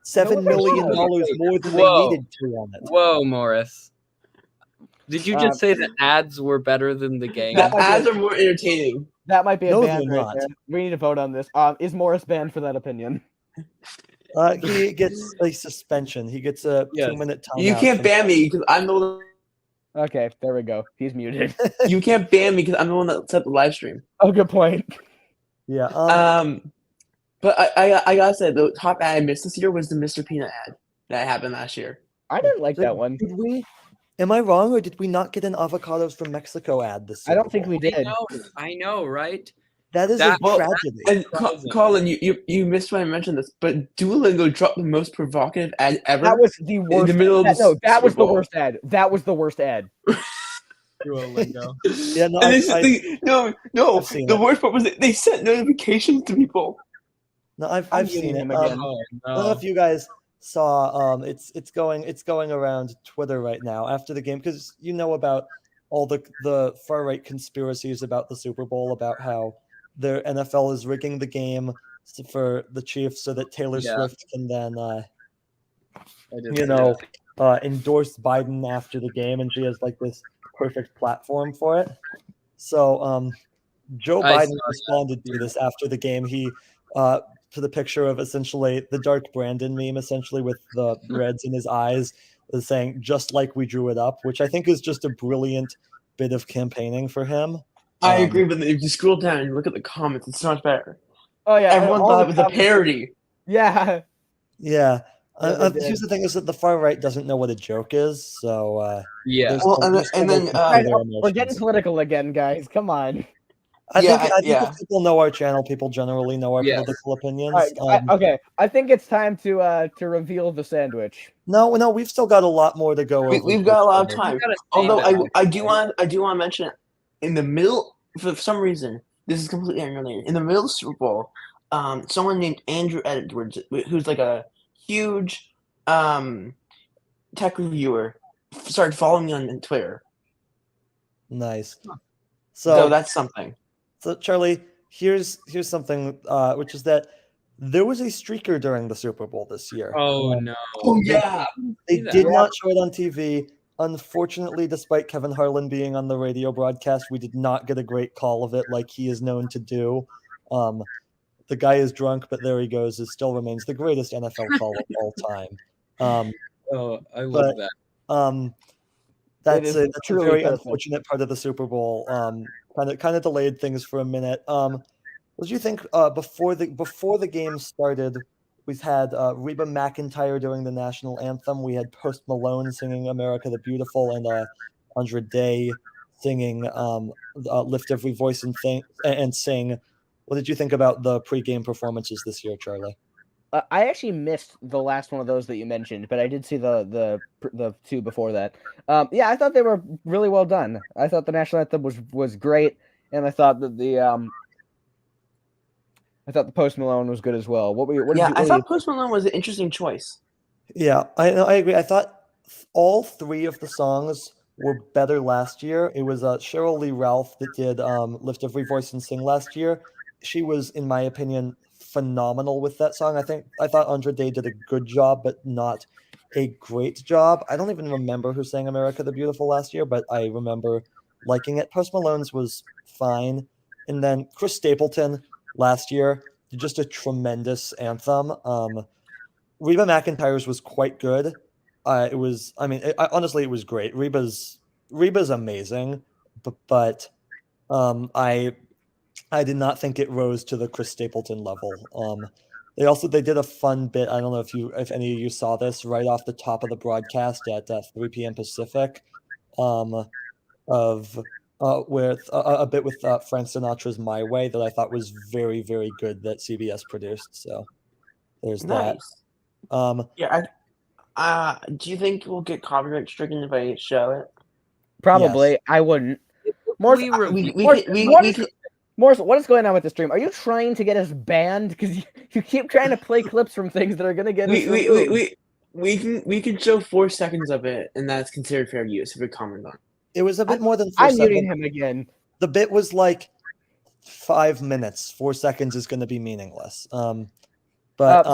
spent $7 million Whoa. more than Whoa. they needed to on it. Whoa, Morris. Did you Um, just say that ads were better than the game? That The might be ads are more entertaining. That might be a No, ban they're right not. there. We need to vote on this. Is Morris banned for that opinion? He gets a suspension. He gets a Yes. 2-minute timeout. You can't from- ban me because I'm the one. Okay, there we go. He's muted. You can't ban me because I'm the one that set the live stream. Oh, good point. Yeah. But I gotta say the top ad I missed this year was the Mr. Peanut ad that happened last year. I didn't like Did- that one. Did we? Am I wrong, or did we not get an avocados from Mexico ad this I Super don't think Bowl? we did. I know, right? That is That- a Well, tragedy. And Surprising. Colin, you missed when I mentioned this, but Duolingo dropped the most provocative ad ever. That was the worst. the middle of the no, that Super was the Bowl. worst ad. That was the worst ad. Duolingo. Yeah, no, And I've seen the it. worst part was that they sent notifications to people. No, I'm I've seen muting it. him again. Oh, I don't know no. if you guys saw. It's going around Twitter right now after the game because you know about all the far right conspiracies about the Super Bowl, about how the NFL is rigging the game for the Chiefs so that Taylor Yeah. Swift can then I did see endorse Biden after the game, and she has like this perfect platform for it. So Joe I Biden saw that. responded to this after the game. He to the picture of essentially the Dark Brandon meme, essentially with the reds in his eyes, is saying "just like we drew it up," which I think is just a brilliant bit of campaigning for him. I agree, but if you scroll down and look at the comments, it's so much better. Oh yeah, Everyone all thought the it was a comments- parody. Yeah. Yeah. Yeah, they Here's did. the thing: is that the far right doesn't know what a joke is, so Yeah. there's Well, some- and there's then- some and then, control Guys, their we're emotions. getting political again, guys. Come on. I Yeah, think yeah. if people know our channel, people generally know our Yes. political opinions. All right, okay, I think it's time to reveal the sandwich. No, we've still got a lot more to go over. We've got a lot of time. You gotta save Although it. I do want to mention it in the middle for some reason. This is completely unrelated. In the middle of the Super Bowl, someone named Andrew Edwards, who's like a huge tech reviewer, started following me on Twitter. Nice. So So, that's something. so Charlie, here's something, which is that there was a streaker during the Super Bowl this year. Oh, no. Oh yeah. They see that. did not show it on TV. Unfortunately, despite Kevin Harlan being on the radio broadcast, we did not get a great call of it like he is known to do. The guy is drunk, but there he goes. It still remains the greatest NFL call of all time. Oh, I love But- that. That's is a truly very perfect. unfortunate part of the Super Bowl. Kind of delayed things for a minute. What did you think before the game started? We've had Reba McEntire doing the national anthem. We had Post Malone singing "America the Beautiful" and Andra Day singing "Lift Every Voice and Sing." What did you think about the pregame performances this year, Charlie? I actually missed the last one of those that you mentioned, but I did see the two before that. Yeah, I thought they were really well done. I thought the national anthem was great, and I thought that the Post Malone was good as well. I thought Post Malone was an interesting choice. Yeah, I agree. I thought all three of the songs were better last year. It was Cheryl Lee Ralph that did "Lift Every Voice and Sing" last year. She was, in my opinion, phenomenal with that song. I thought Andra Day did a good job, but not a great job. I don't even remember who sang "America the Beautiful" last year, but I remember liking it. Post Malone's was fine, and then Chris Stapleton last year did just a tremendous anthem. Reba McEntire's was quite good. it was. I mean, honestly, it was great. Reba's amazing, but I did not think it rose to the Chris Stapleton level. They did a fun bit. I don't know if any of you saw this right off the top of the broadcast at 3 p.m. Pacific, of with a bit with Frank Sinatra's "My Way" that I thought was very, very good that CBS produced. So there's that. Nice. Yeah, Do you think we'll get copyright stricken if I show it? Probably. Yes. I wouldn't. What is going on with the stream? Are you trying to get us banned? Because you keep trying to play clips from things that are going to get us removed. We can show 4 seconds of it, and that's considered fair use if we comment on it. It was a bit more than 4 I'm seconds. muting him again. The bit was like 5 minutes. 4 seconds is going to be meaningless. But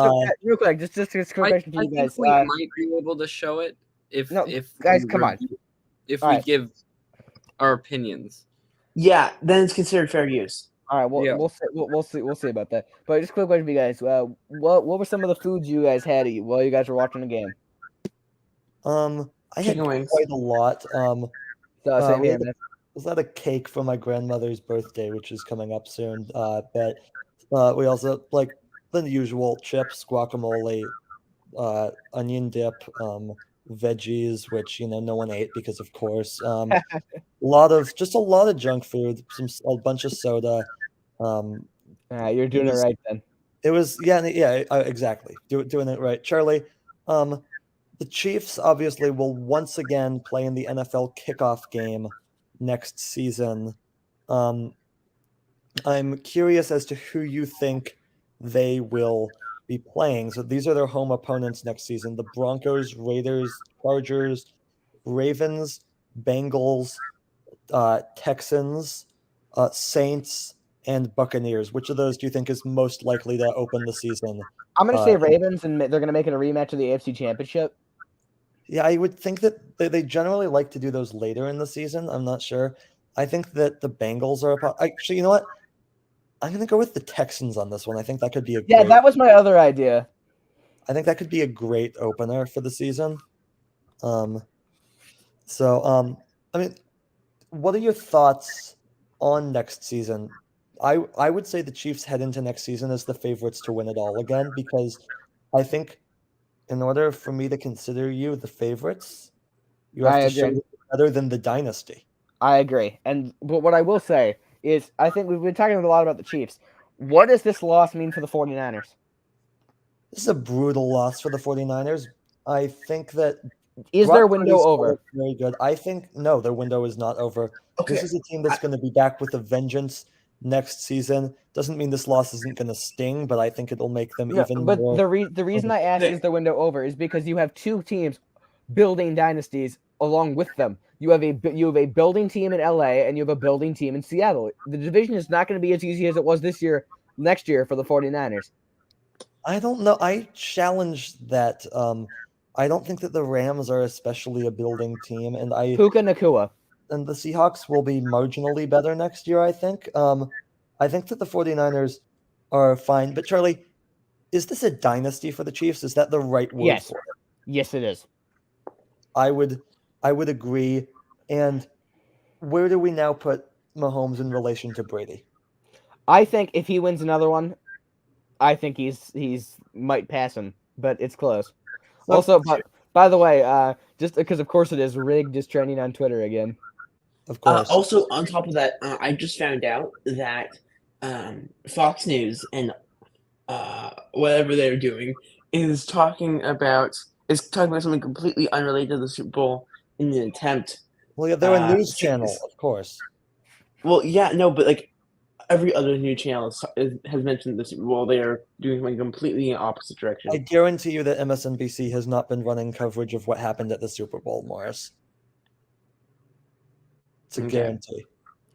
real quick, just a quick question for you guys. We might be able to show it if guys, come on. If we give our opinions. Yeah, then it's considered fair use. All right, well, Yeah. we'll see about that. But just a quick question for you guys. What were some of the foods you guys had while you guys were watching the game? I had Chicken wings. quite a lot. Same here, man. Was that a cake for my grandmother's birthday, which is coming up soon? But we also like the usual chips, guacamole, onion dip, veggies, which no one ate because of course. A lot of junk food, a bunch of soda. You're doing it right then. It was exactly doing it right, Charlie. The Chiefs obviously will once again play in the NFL kickoff game next season. I'm curious as to who you think they will be playing. So these are their home opponents next season: the Broncos, Raiders, Chargers, Ravens, Bengals, Texans, Saints, and Buccaneers. Which of those do you think is most likely to open the season? I'm going to say Ravens, and they're going to make it a rematch of the AFC Championship. Yeah, I would think that they generally like to do those later in the season. I'm not sure. I think that the Bengals are actually, you know what? I'm going to go with the Texans on this one. I think that could be that was my other idea. I think that could be a great opener for the season. I mean, what are your thoughts on next season? I would say the Chiefs head into next season as the favorites to win it all again, because I think in order for me to consider you the favorites, you have to show you're better than the dynasty. I agree. But what I will say is I think we've been talking a lot about the Chiefs. What does this loss mean for the 49ers? This is a brutal loss for the 49ers. I think that their window over? Very good. I think no, their window is not over. Okay. This is a team that's going to be back with a vengeance next season. Doesn't mean this loss isn't going to sting, but I think it'll make them even but more. The reason I ask is the window over is because you have two teams building dynasties along with them. You have a building team in LA and you have a building team in Seattle. The division is not going to be as easy as it was next year for the 49ers. I don't know. I challenge that. I don't think that the Rams are especially a building team, and Puka Nacua. And the Seahawks will be marginally better next year, I think. I think that the 49ers are fine. But Charlie, is this a dynasty for the Chiefs? Is that the right word for it? Yes, it is. I would agree. And where do we now put Mahomes in relation to Brady? I think if he wins another one, I think he's might pass him, but it's close. Also, by the way, just because of course it is, rigged is trending on Twitter again. Of course. Also, on top of that, I just found out that Fox News and whatever they're doing is talking about something completely unrelated to the Super Bowl in an attempt. Well, yeah, they're a news channel, of course. Well, yeah, no, but like every other news channel has mentioned the Super Bowl. They are doing something completely in the opposite direction. I guarantee you that MSNBC has not been running coverage of what happened at the Super Bowl, Morris. It's a guarantee.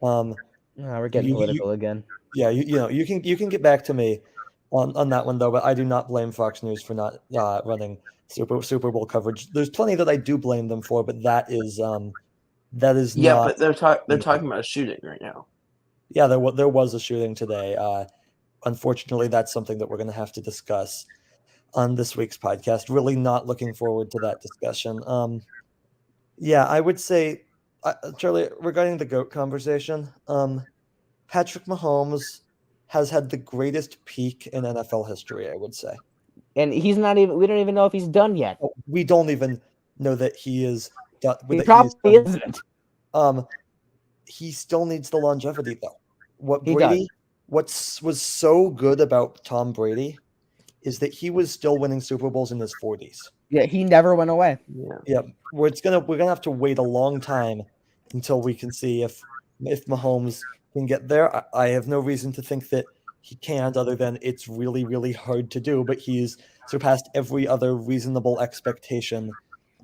We're getting political again. Yeah, you can get back to me on that one though, but I do not blame Fox News for not running Super Bowl coverage. There's plenty that I do blame them for, but that is yeah, not. But they're talking about a shooting right now. Yeah, there was a shooting today. Unfortunately, that's something that we're going to have to discuss. on this week's podcast. Really not looking forward to that discussion. Yeah, I would say, Charlie, regarding the GOAT conversation, Patrick Mahomes has had the greatest peak in NFL history, I would say. And he's not even. We don't even know if he's done yet. We don't even know that he is done. He that probably he is done. isn't. He still needs the longevity, though. What He Brady, what was so good about Tom Brady is that he was still winning Super Bowls in his 40s. Yeah, he never went away. Yeah, we're gonna have to wait a long time until we can see if Mahomes can get there. I have no reason to think that he can't, other than it's really, really hard to do. But he's surpassed every other reasonable expectation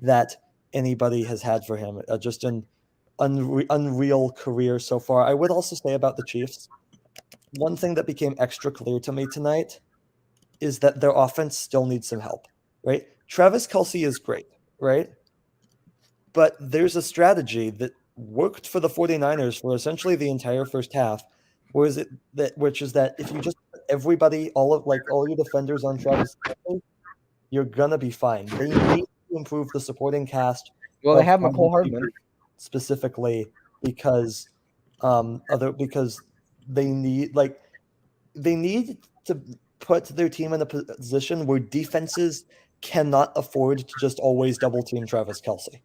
that anybody has had for him. Just an unreal career so far. I would also say about the Chiefs, one thing that became extra clear to me tonight is that their offense still needs some help, right? Travis Kelce is great, right? But there's a strategy that worked for the 49ers for essentially the entire first half, which is that if you just put everybody, all your defenders on Travis Kelce, you're gonna be fine. They need to improve the supporting cast. Well, they have McCole Hardman specifically because they need to put their team in a position where defenses cannot afford to just always double team Travis Kelce.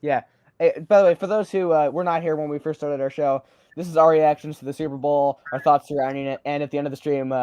Yeah. Hey, by the way, for those who were not here when we first started our show, this is our reactions to the Super Bowl, our thoughts surrounding it, and at the end of the stream,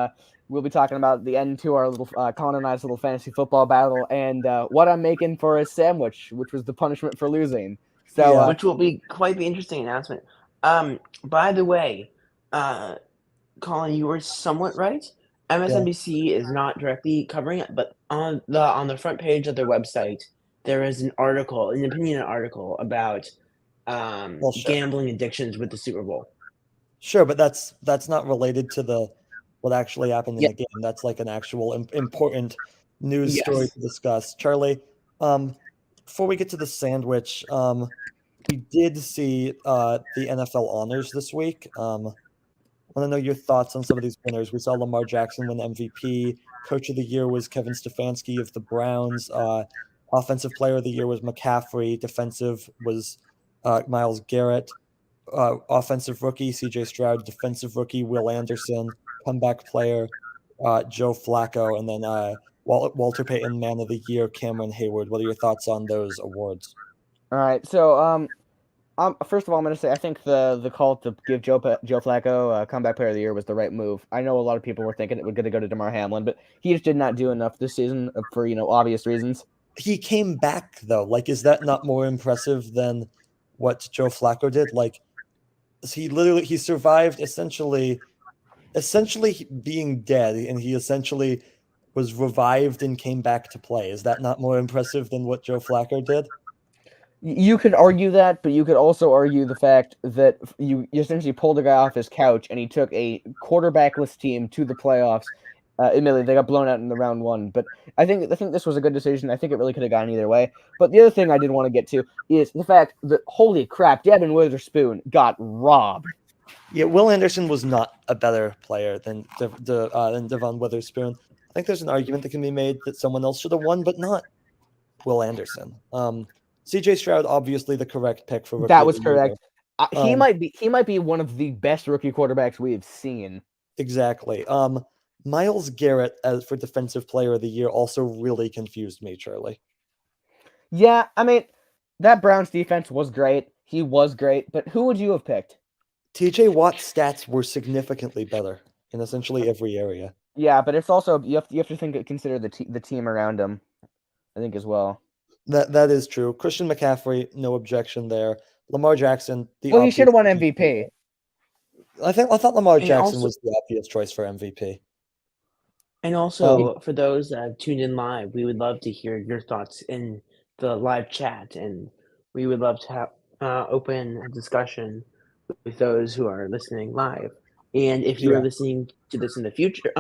we'll be talking about the end to our little Colin and I's little fantasy football battle and what I'm making for a sandwich, which was the punishment for losing. So, which will be quite the interesting announcement. By the way, Colin, you were somewhat right. MSNBC is not directly covering it, but on the front page of their website, there is an opinion article about gambling addictions with the Super Bowl. Sure, but that's not related to what actually happened in the game. That's like an actual important news story to discuss. Charlie, before we get to the sandwich, we did see the NFL honors this week. I want to know your thoughts on some of these winners. We saw Lamar Jackson win MVP. Coach of the Year was Kevin Stefanski of the Browns. Offensive Player of the Year was McCaffrey. Defensive was Myles Garrett. Offensive Rookie, C.J. Stroud. Defensive Rookie, Will Anderson. Comeback Player, Joe Flacco. And then Walter Payton, Man of the Year, Cameron Hayward. What are your thoughts on those awards? All right, so first of all, I'm going to say I think the call to give Joe Flacco comeback player of the year was the right move. I know a lot of people were thinking it was going to go to DeMar Hamlin, but he just did not do enough this season for obvious reasons. He came back though. Like, is that not more impressive than what Joe Flacco did? Like, he survived essentially being dead, and he essentially was revived and came back to play. Is that not more impressive than what Joe Flacco did? You could argue that, but you could also argue the fact that you essentially pulled a guy off his couch and he took a quarterbackless team to the playoffs. Admittedly, they got blown out in the round one, but I think this was a good decision. I think it really could have gone either way. But the other thing I did want to get to is the fact that, holy crap, Devin Witherspoon got robbed. Yeah, Will Anderson was not a better player than Devon Witherspoon. I think there's an argument that can be made that someone else should have won, but not Will Anderson. C.J. Stroud, obviously the correct pick for rookie. That was correct. He might be one of the best rookie quarterbacks we have seen. Exactly. Myles Garrett for Defensive Player of the Year also really confused me, Charlie. Yeah, I mean, that Browns defense was great. He was great, but who would you have picked? TJ Watt's stats were significantly better in essentially every area. Yeah, but it's also you have to consider the team around him, I think, as well. That is true. Christian McCaffrey, no objection there. Lamar Jackson, he should have won MVP. I thought Lamar Jackson was the obvious choice for MVP. And also, for those that have tuned in live, we would love to hear your thoughts in the live chat, and we would love to have open a discussion with those who are listening live. And if you are listening to this in the future,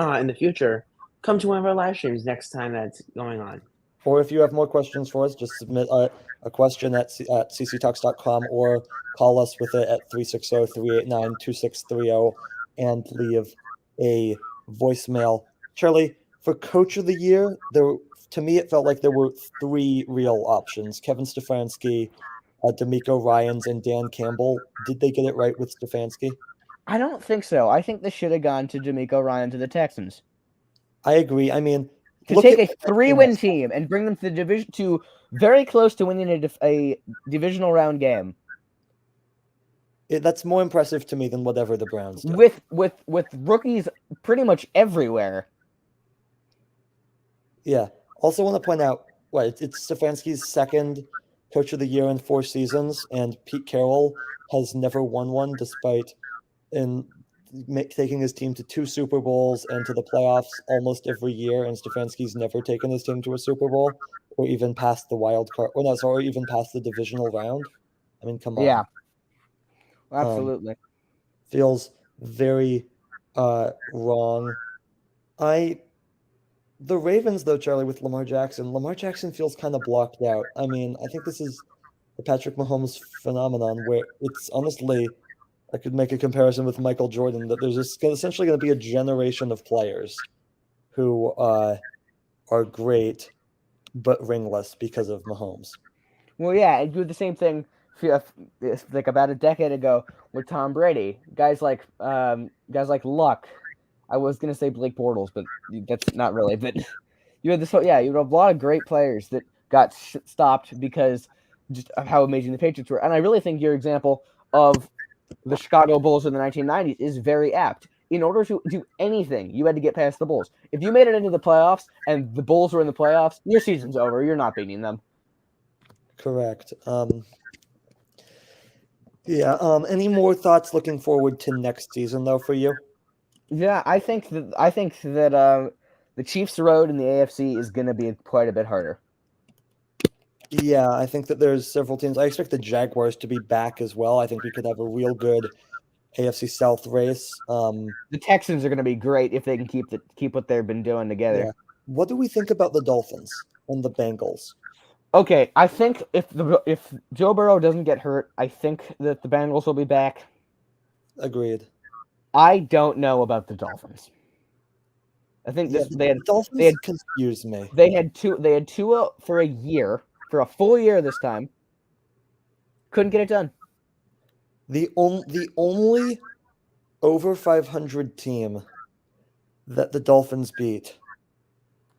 come to one of our live streams next time that's going on. Or if you have more questions for us, just submit a question at cctalks.com or call us with it at 360-389-2630 and leave a voicemail. Charlie, For Coach of the Year, to me it felt like there were 3 real options: Kevin Stefanski, D'Amico Ryans, and Dan Campbell. Did they get it right with Stefanski? I don't think so. I think this should have gone to D'Amico Ryan to the Texans. I agree. I mean, To look take at a 3-win team and bring them to the division, to very close to winning a divisional round game that's more impressive to me than whatever the Browns did. with rookies pretty much everywhere. Yeah. Also want to point out, it's Stefanski's second Coach of the Year in 4 seasons, and Pete Carroll has never won one, despite taking his team to 2 Super Bowls and to the playoffs almost every year. And Stefanski's never taken his team to a Super Bowl or even past the wild card, or even past the divisional round. I mean, come on. Yeah, absolutely. Feels very wrong. The Ravens, though, Charlie, with Lamar Jackson feels kind of blocked out. I mean, I think this is the Patrick Mahomes phenomenon, where it's honestly, I could make a comparison with Michael Jordan, that there's essentially going to be a generation of players who are great but ringless because of Mahomes. Well, yeah, and do the same thing like about a decade ago with Tom Brady. Guys like Luck. I was gonna say Blake Bortles, but that's not really. But you had you had a lot of great players that got stopped because just of how amazing the Patriots were. And I really think your example of the Chicago Bulls in the 1990s is very apt. In order to do anything, you had to get past the Bulls. If you made it into the playoffs and the Bulls were in the playoffs, your season's over. You're not beating them. Correct. Yeah. Any more thoughts looking forward to next season, though, for you? Yeah, I think that the Chiefs' road in the AFC is going to be quite a bit harder. Yeah, I think that there's several teams. I expect the Jaguars to be back as well. I think we could have a real good AFC South race. The Texans are going to be great if they can keep what they've been doing together. Yeah. What do we think about the Dolphins and the Bengals? Okay, I think if Joe Burrow doesn't get hurt, I think that the Bengals will be back. Agreed. I don't know about the Dolphins. I think the Dolphins confuse me. They had Tua for a full year this time. Couldn't get it done. The only over 500 team that the Dolphins beat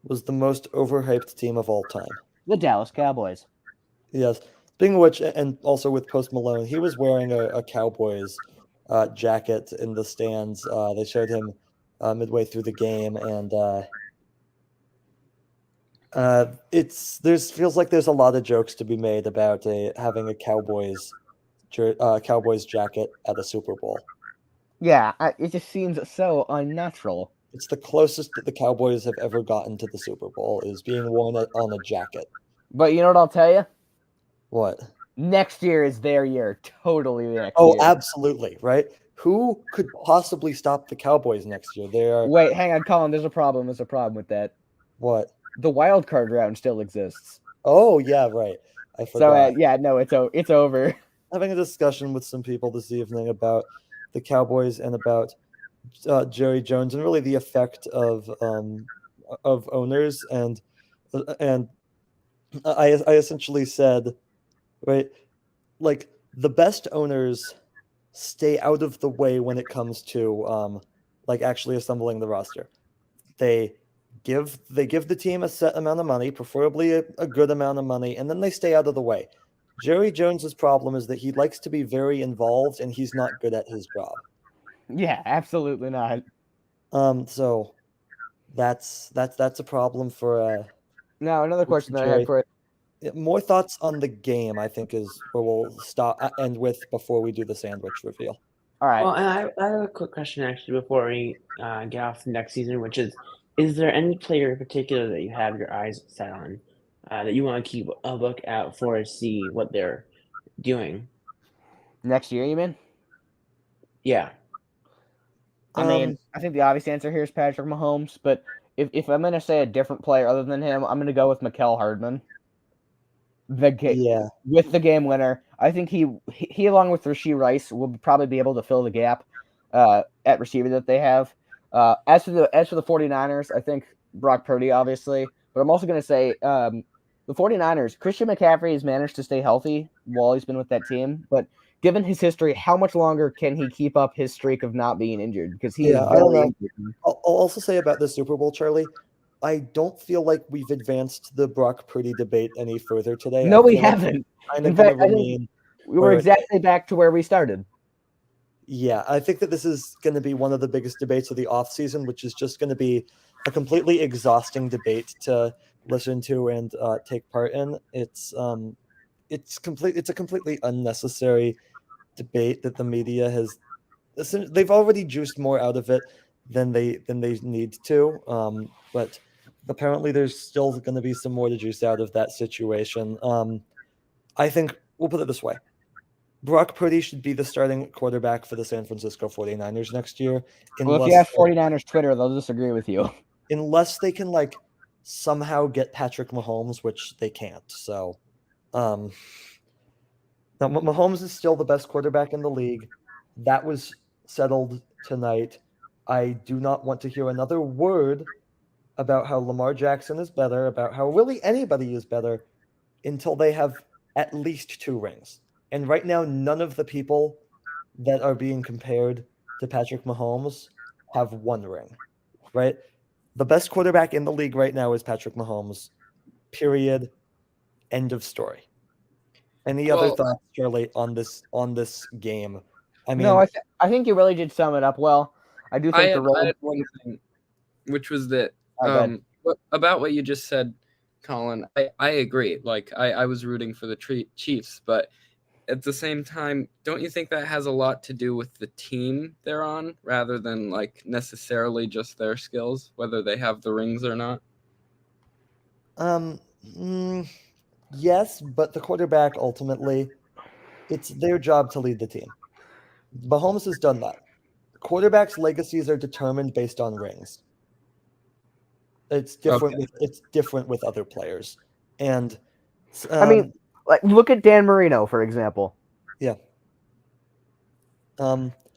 was the most overhyped team of all time. The Dallas Cowboys. Yes. Speaking of which, and also with Post Malone, he was wearing a Cowboys jacket in the stands. They showed him midway through the game, and feels like there's a lot of jokes to be made about having a Cowboys jacket at a Super Bowl. Yeah, it just seems so unnatural. It's the closest that the Cowboys have ever gotten to the Super Bowl, is being worn on a jacket. But you know what I'll tell you? What? Next year is their year. Totally next year. Oh, absolutely, right? Who could possibly stop the Cowboys next year? Wait, hang on, Colin. There's a problem. There's a problem with that. What? The wild card round still exists. Oh, yeah, right. I forgot. So, it's over. Having a discussion with some people this evening about the Cowboys and about Jerry Jones and really the effect of owners, and I essentially said, right, like the best owners stay out of the way when it comes to like actually assembling the roster. They give the team a set amount of money, preferably a good amount of money, and then they stay out of the way. Jerry Jones's problem is that he likes to be very involved, and he's not good at his job. Yeah, absolutely not. So that's a problem for. Now, another question that I had for you. More thoughts on the game, I think, is where we'll end with before we do the sandwich reveal. All right. Well, and I have a quick question actually before we get off the next season, which is there any player in particular that you have your eyes set on that you want to keep a look out for to see what they're doing? Next year, you mean? Yeah. I mean, I think the obvious answer here is Patrick Mahomes, but if I'm going to say a different player other than him, I'm going to go with Mecole Hardman. With the game winner. I think he along with Rashee Rice will probably be able to fill the gap at receiver that they have. As for the 49ers, I think Brock Purdy, obviously, but I'm also going to say the 49ers, Christian McCaffrey has managed to stay healthy while he's been with that team, but given his history, how much longer can he keep up his streak of not being injured? Because he is I don't very know. injured. I'll also say about the Super Bowl, Charlie, I don't feel like we've advanced the Brock Purdy debate any further today. No, I we feel like haven't. kind In of going fact, to I think remain. we were where it- exactly back to where we started. Yeah, I think that this is going to be one of the biggest debates of the offseason, which is just going to be a completely exhausting debate to listen to and take part in. It's a completely unnecessary debate that the media has. They've already juiced more out of it than they need to. But apparently, there's still going to be some more to juice out of that situation. I think we'll put it this way. Brock Purdy should be the starting quarterback for the San Francisco 49ers next year. Well, if you ask 49ers Twitter, they'll disagree with you. Unless they can like somehow get Patrick Mahomes, which they can't. So now Mahomes is still the best quarterback in the league. That was settled tonight. I do not want to hear another word about how Lamar Jackson is better, about how really anybody is better until they have at least 2 rings. And right now, none of the people that are being compared to Patrick Mahomes have 1 ring, right? The best quarterback in the league right now is Patrick Mahomes, period. End of story. Any other thoughts, Charlie, on this game? I mean, no, I think you really did sum it up well. I do think I the had one thing, which was that Oh, about what you just said, Colin. I agree. Like I was rooting for the Chiefs, but at the same time, don't you think that has a lot to do with the team they're on rather than like necessarily just their skills, whether they have the rings or not? Yes, but the quarterback ultimately, it's their job to lead the team. Mahomes has done that. Quarterbacks' legacies are determined based on rings. It's different. Okay. It's different with other players, and I mean, like look at Dan Marino, for example. yeah.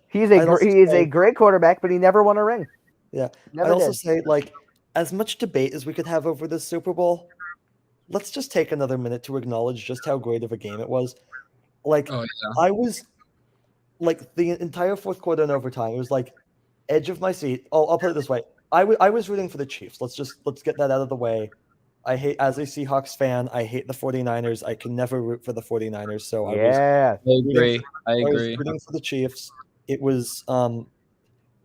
He is a great quarterback, but he never won a ring. Yeah. Never I also did. say, like, as much debate as we could have over this Super Bowl, let's just take another minute to acknowledge just how great of a game it was. Like, Oh yeah. I was like the entire fourth quarter and overtime. It was like edge of my seat. Oh, I'll put it this way. I was rooting for the Chiefs. Let's get that out of the way. As a Seahawks fan, I hate the 49ers. I can never root for the 49ers. So Yeah. I I was agree. rooting for the Chiefs. It was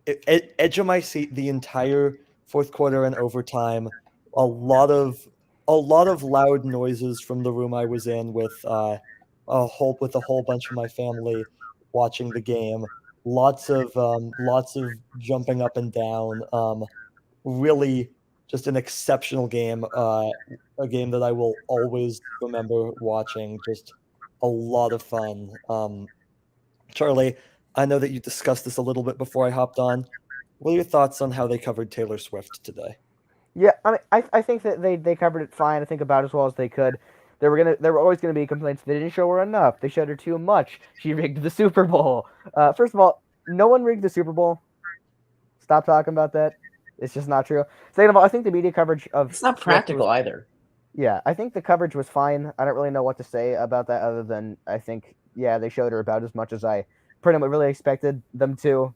edge of my seat the entire fourth quarter and overtime. A lot of loud noises from the room I was in with a whole bunch of my family watching the game. Lots of jumping up and down. Really, just an exceptional game. A game that I will always remember watching. Just a lot of fun. Charlie, I know that you discussed this a little bit before I hopped on. What are your thoughts on how they covered Taylor Swift today? Yeah, I mean, I think that they covered it fine. I think about as well as they could. There were always gonna be complaints. They didn't show her enough. They showed her too much. She rigged the Super Bowl. First of all, no one rigged the Super Bowl. Stop talking about that. It's just not true. Second of all, I think the media coverage of It's not Swift practical was, either. yeah, I think the coverage was fine. I don't really know what to say about that other than I think they showed her about as much as I pretty much really expected them to.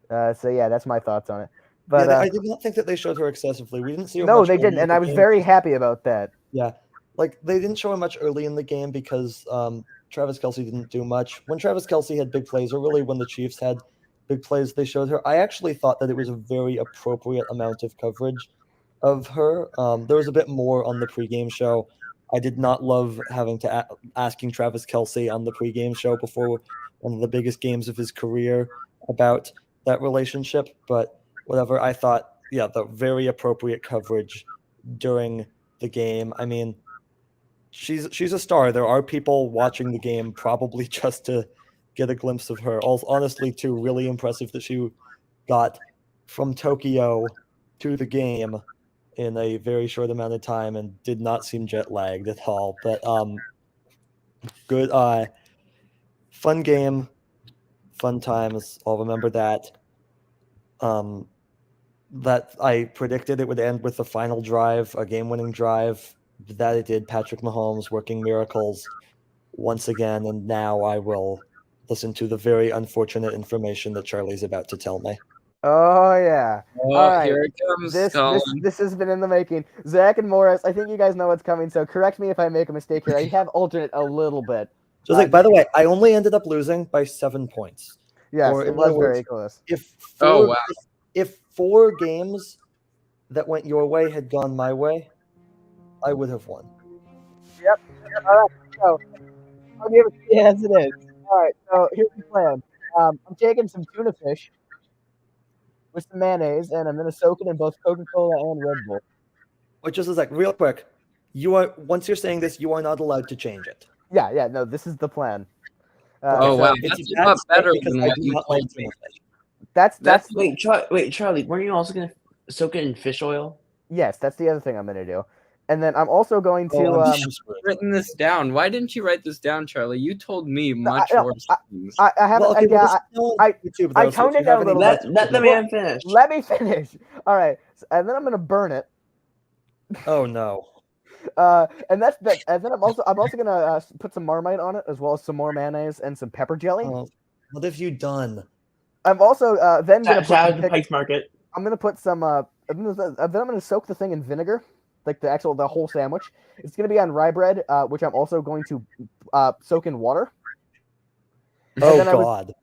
So yeah, that's my thoughts on it. But I did not think that they showed her excessively. We didn't see her no, much they early didn't, in and the I was game. very happy about that. Yeah, like they didn't show her much early in the game because Travis Kelce didn't do much. When Travis Kelce had big plays, or really when the Chiefs had big plays, they showed her. I actually thought that it was a very appropriate amount of coverage of her. There was a bit more on the pregame show. I did not love having to asking Travis Kelce on the pregame show before one of the biggest games of his career about that relationship, but whatever. I thought, yeah, the very appropriate coverage during the game. I mean, she's a star. There are people watching the game probably just to get a glimpse of her. Honestly, too, really impressive that she got from Tokyo to the game in a very short amount of time and did not seem jet lagged at all. But good, fun game, fun times. I'll remember that. that I predicted it would end with the final drive, a game-winning drive. That it did. Patrick Mahomes working miracles once again, and now I will listen to the very unfortunate information that Charlie's about to tell me. Oh yeah. Oh, All right. here it comes, Colin. This has been in the making. Zach and Morris, I think you guys know what's coming, so correct me if I make a mistake here. I have alternate a little bit. Just like, by the way, I only ended up losing by 7 points. Yes, Or it in was other words, very close. If Oh, wow. if 4 games that went your way had gone my way, I would have won. Yep. All right. So I'll give it to you as it is. All right. So here's the plan. I'm taking some tuna fish with some mayonnaise, and I'm gonna soak it in both Coca-Cola and Red Bull. Which is like, real quick, once you're saying this, you are not allowed to change it. Yeah. No, this is the plan. Oh, so wow. It's That's a a bad lot start better because than I what do you not like told me. tuna fish. That's Wait, Charlie, weren't you also gonna soak it in fish oil? yes. That's the other thing I'm gonna do, and then I'm also going to. Oh, I'm screwed. Written this down. Why didn't you write this down, Charlie? You told me much no, worse things. I haven't. Well, okay, yeah, YouTube, I though, so toned if it you have down a any little less- bit. Let the man finish. Let me finish. All right, and then I'm gonna burn it. Oh no. And that's that. And then I'm also gonna put some Marmite on it, as well as some more mayonnaise and some pepper jelly. Oh, what have you done? I'm also then gonna Shout out put. to Pike's Market. I'm gonna put some. Then I'm gonna soak the thing in vinegar, like the whole sandwich. It's gonna be on rye bread, which I'm also going to soak in water. Oh then God.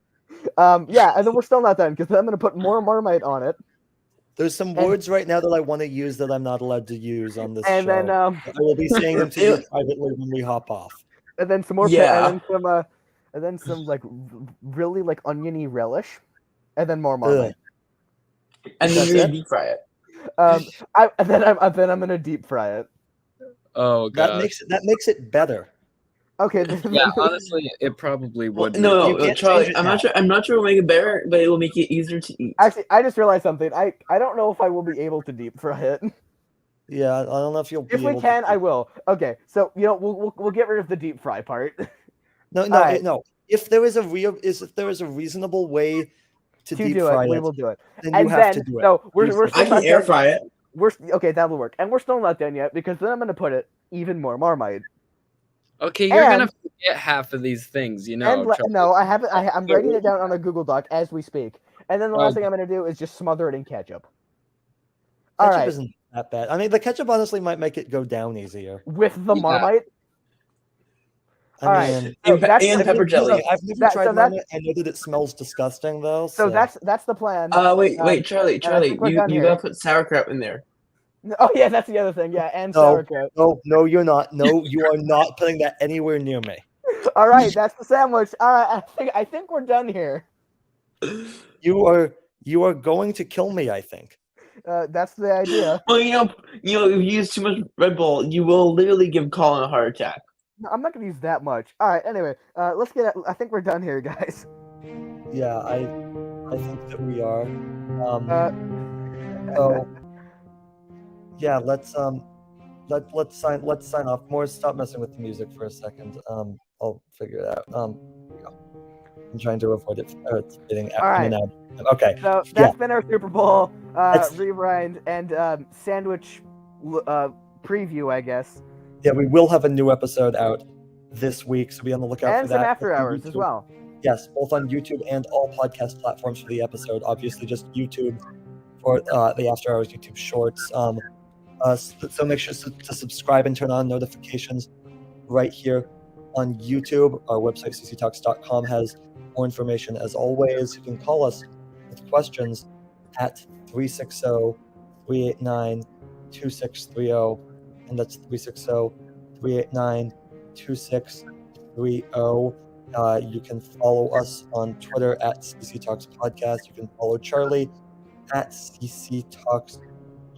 Yeah, and then we're still not done because I'm gonna put more Marmite on it. There's some words right now that I want to use that I'm not allowed to use on this And show. then I will be saying them to you privately when we hop off. and then some more. Yeah. And then some like really like oniony relish, and then more Marmite. And then That's you're it? gonna deep fry it. Then I'm gonna deep fry it. Oh, That God. makes it better. Okay. Yeah, honestly, it probably Well, would. no, You can't Charlie. change it I'm now. not sure. I'm not sure it'll make it better, but it will make it easier to eat. Actually, I just realized something. I don't know if I will be able to deep fry it. Yeah, I don't know if you'll be If we able can, to. I will. Okay, so we'll get rid of the deep fry part. No, Alright. no. If there is a reasonable way to To deep do fry it, we it, will do it. then And you have to then do it. no, we're I still can not air done. fry it. Okay, that'll work. And we're still not done yet because then I'm gonna put it even more Marmite. Okay, you're gonna And- forget half of these things, you know. And Charlie. no, I haven't. I'm writing it down on a Google Doc as we speak. And then the last Okay. thing I'm gonna do is just smother it in ketchup. All Ketchup right, isn't that bad. I mean, the ketchup honestly might make it go down easier. with the Yeah. Marmite. I All right. mean, So And that's and pepper jelly. I've never That- tried so that- Marmite. I know that it smells disgusting though. so that's the plan. Wait, Charlie, think we're done you here. gotta put sauerkraut in there. Oh yeah, that's the other thing. Yeah, and No. sauerkraut. no, you're not. No, you are not putting that anywhere near me. All right, that's the sandwich. All right, I think we're done here. You are going to kill me, I think. That's the idea. Well, if you use too much Red Bull, you will literally give Colin a heart attack. No, I'm not gonna use that much. All right. Anyway, let's get. I think we're done here, guys. Yeah, I think that we are. Uh, So yeah, let's sign off. Morris, stop messing with the music for a second. I'll figure it out. Here we go. I'm trying to avoid it. It's getting All in and out. Okay. So that's been our Super Bowl That's- rewind and sandwich preview, I guess, Yeah, we will have a new episode out this week, so be on the lookout and for some that. after Both on hours as YouTube- well. Yes, both on YouTube and all podcast platforms for the episode. Obviously, just YouTube for the After Hours YouTube Shorts. So make sure to subscribe and turn on notifications right here on YouTube. Our website, cctalks.com, has more information as always. You can call us with questions at 360-389-2630, and that's 360-389-2630. You can follow us on Twitter at C&C Talks Podcast. You can follow Charlie at C&C Talks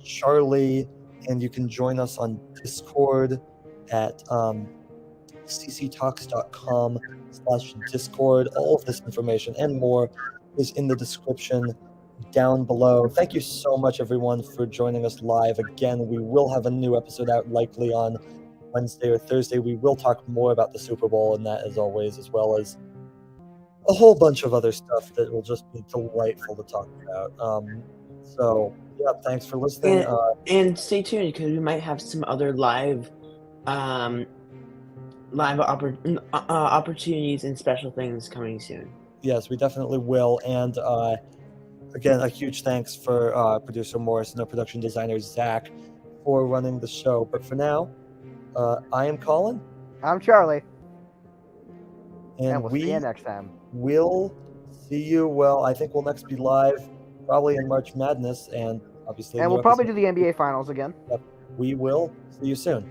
Charlie, and you can join us on Discord at cctalks.com/Discord. All of this information and more is in the description down below. Thank you so much, everyone, for joining us live. Again, we will have a new episode out likely on Wednesday or Thursday. We will talk more about the Super Bowl and that, as always, as well as a whole bunch of other stuff that will just be delightful to talk about. So Yeah, thanks for listening. And stay tuned because we might have some other live opportunities and special things coming soon. Yes, we definitely will. And again, a huge thanks for producer Morris and our production designer Zack for running the show. But for now, I am Colin, I'm Charlie, and we'll see you next time. will see you. Well, I think we'll next be live probably in March Madness, and obviously, And we'll probably do the NBA Finals again. We will see you soon.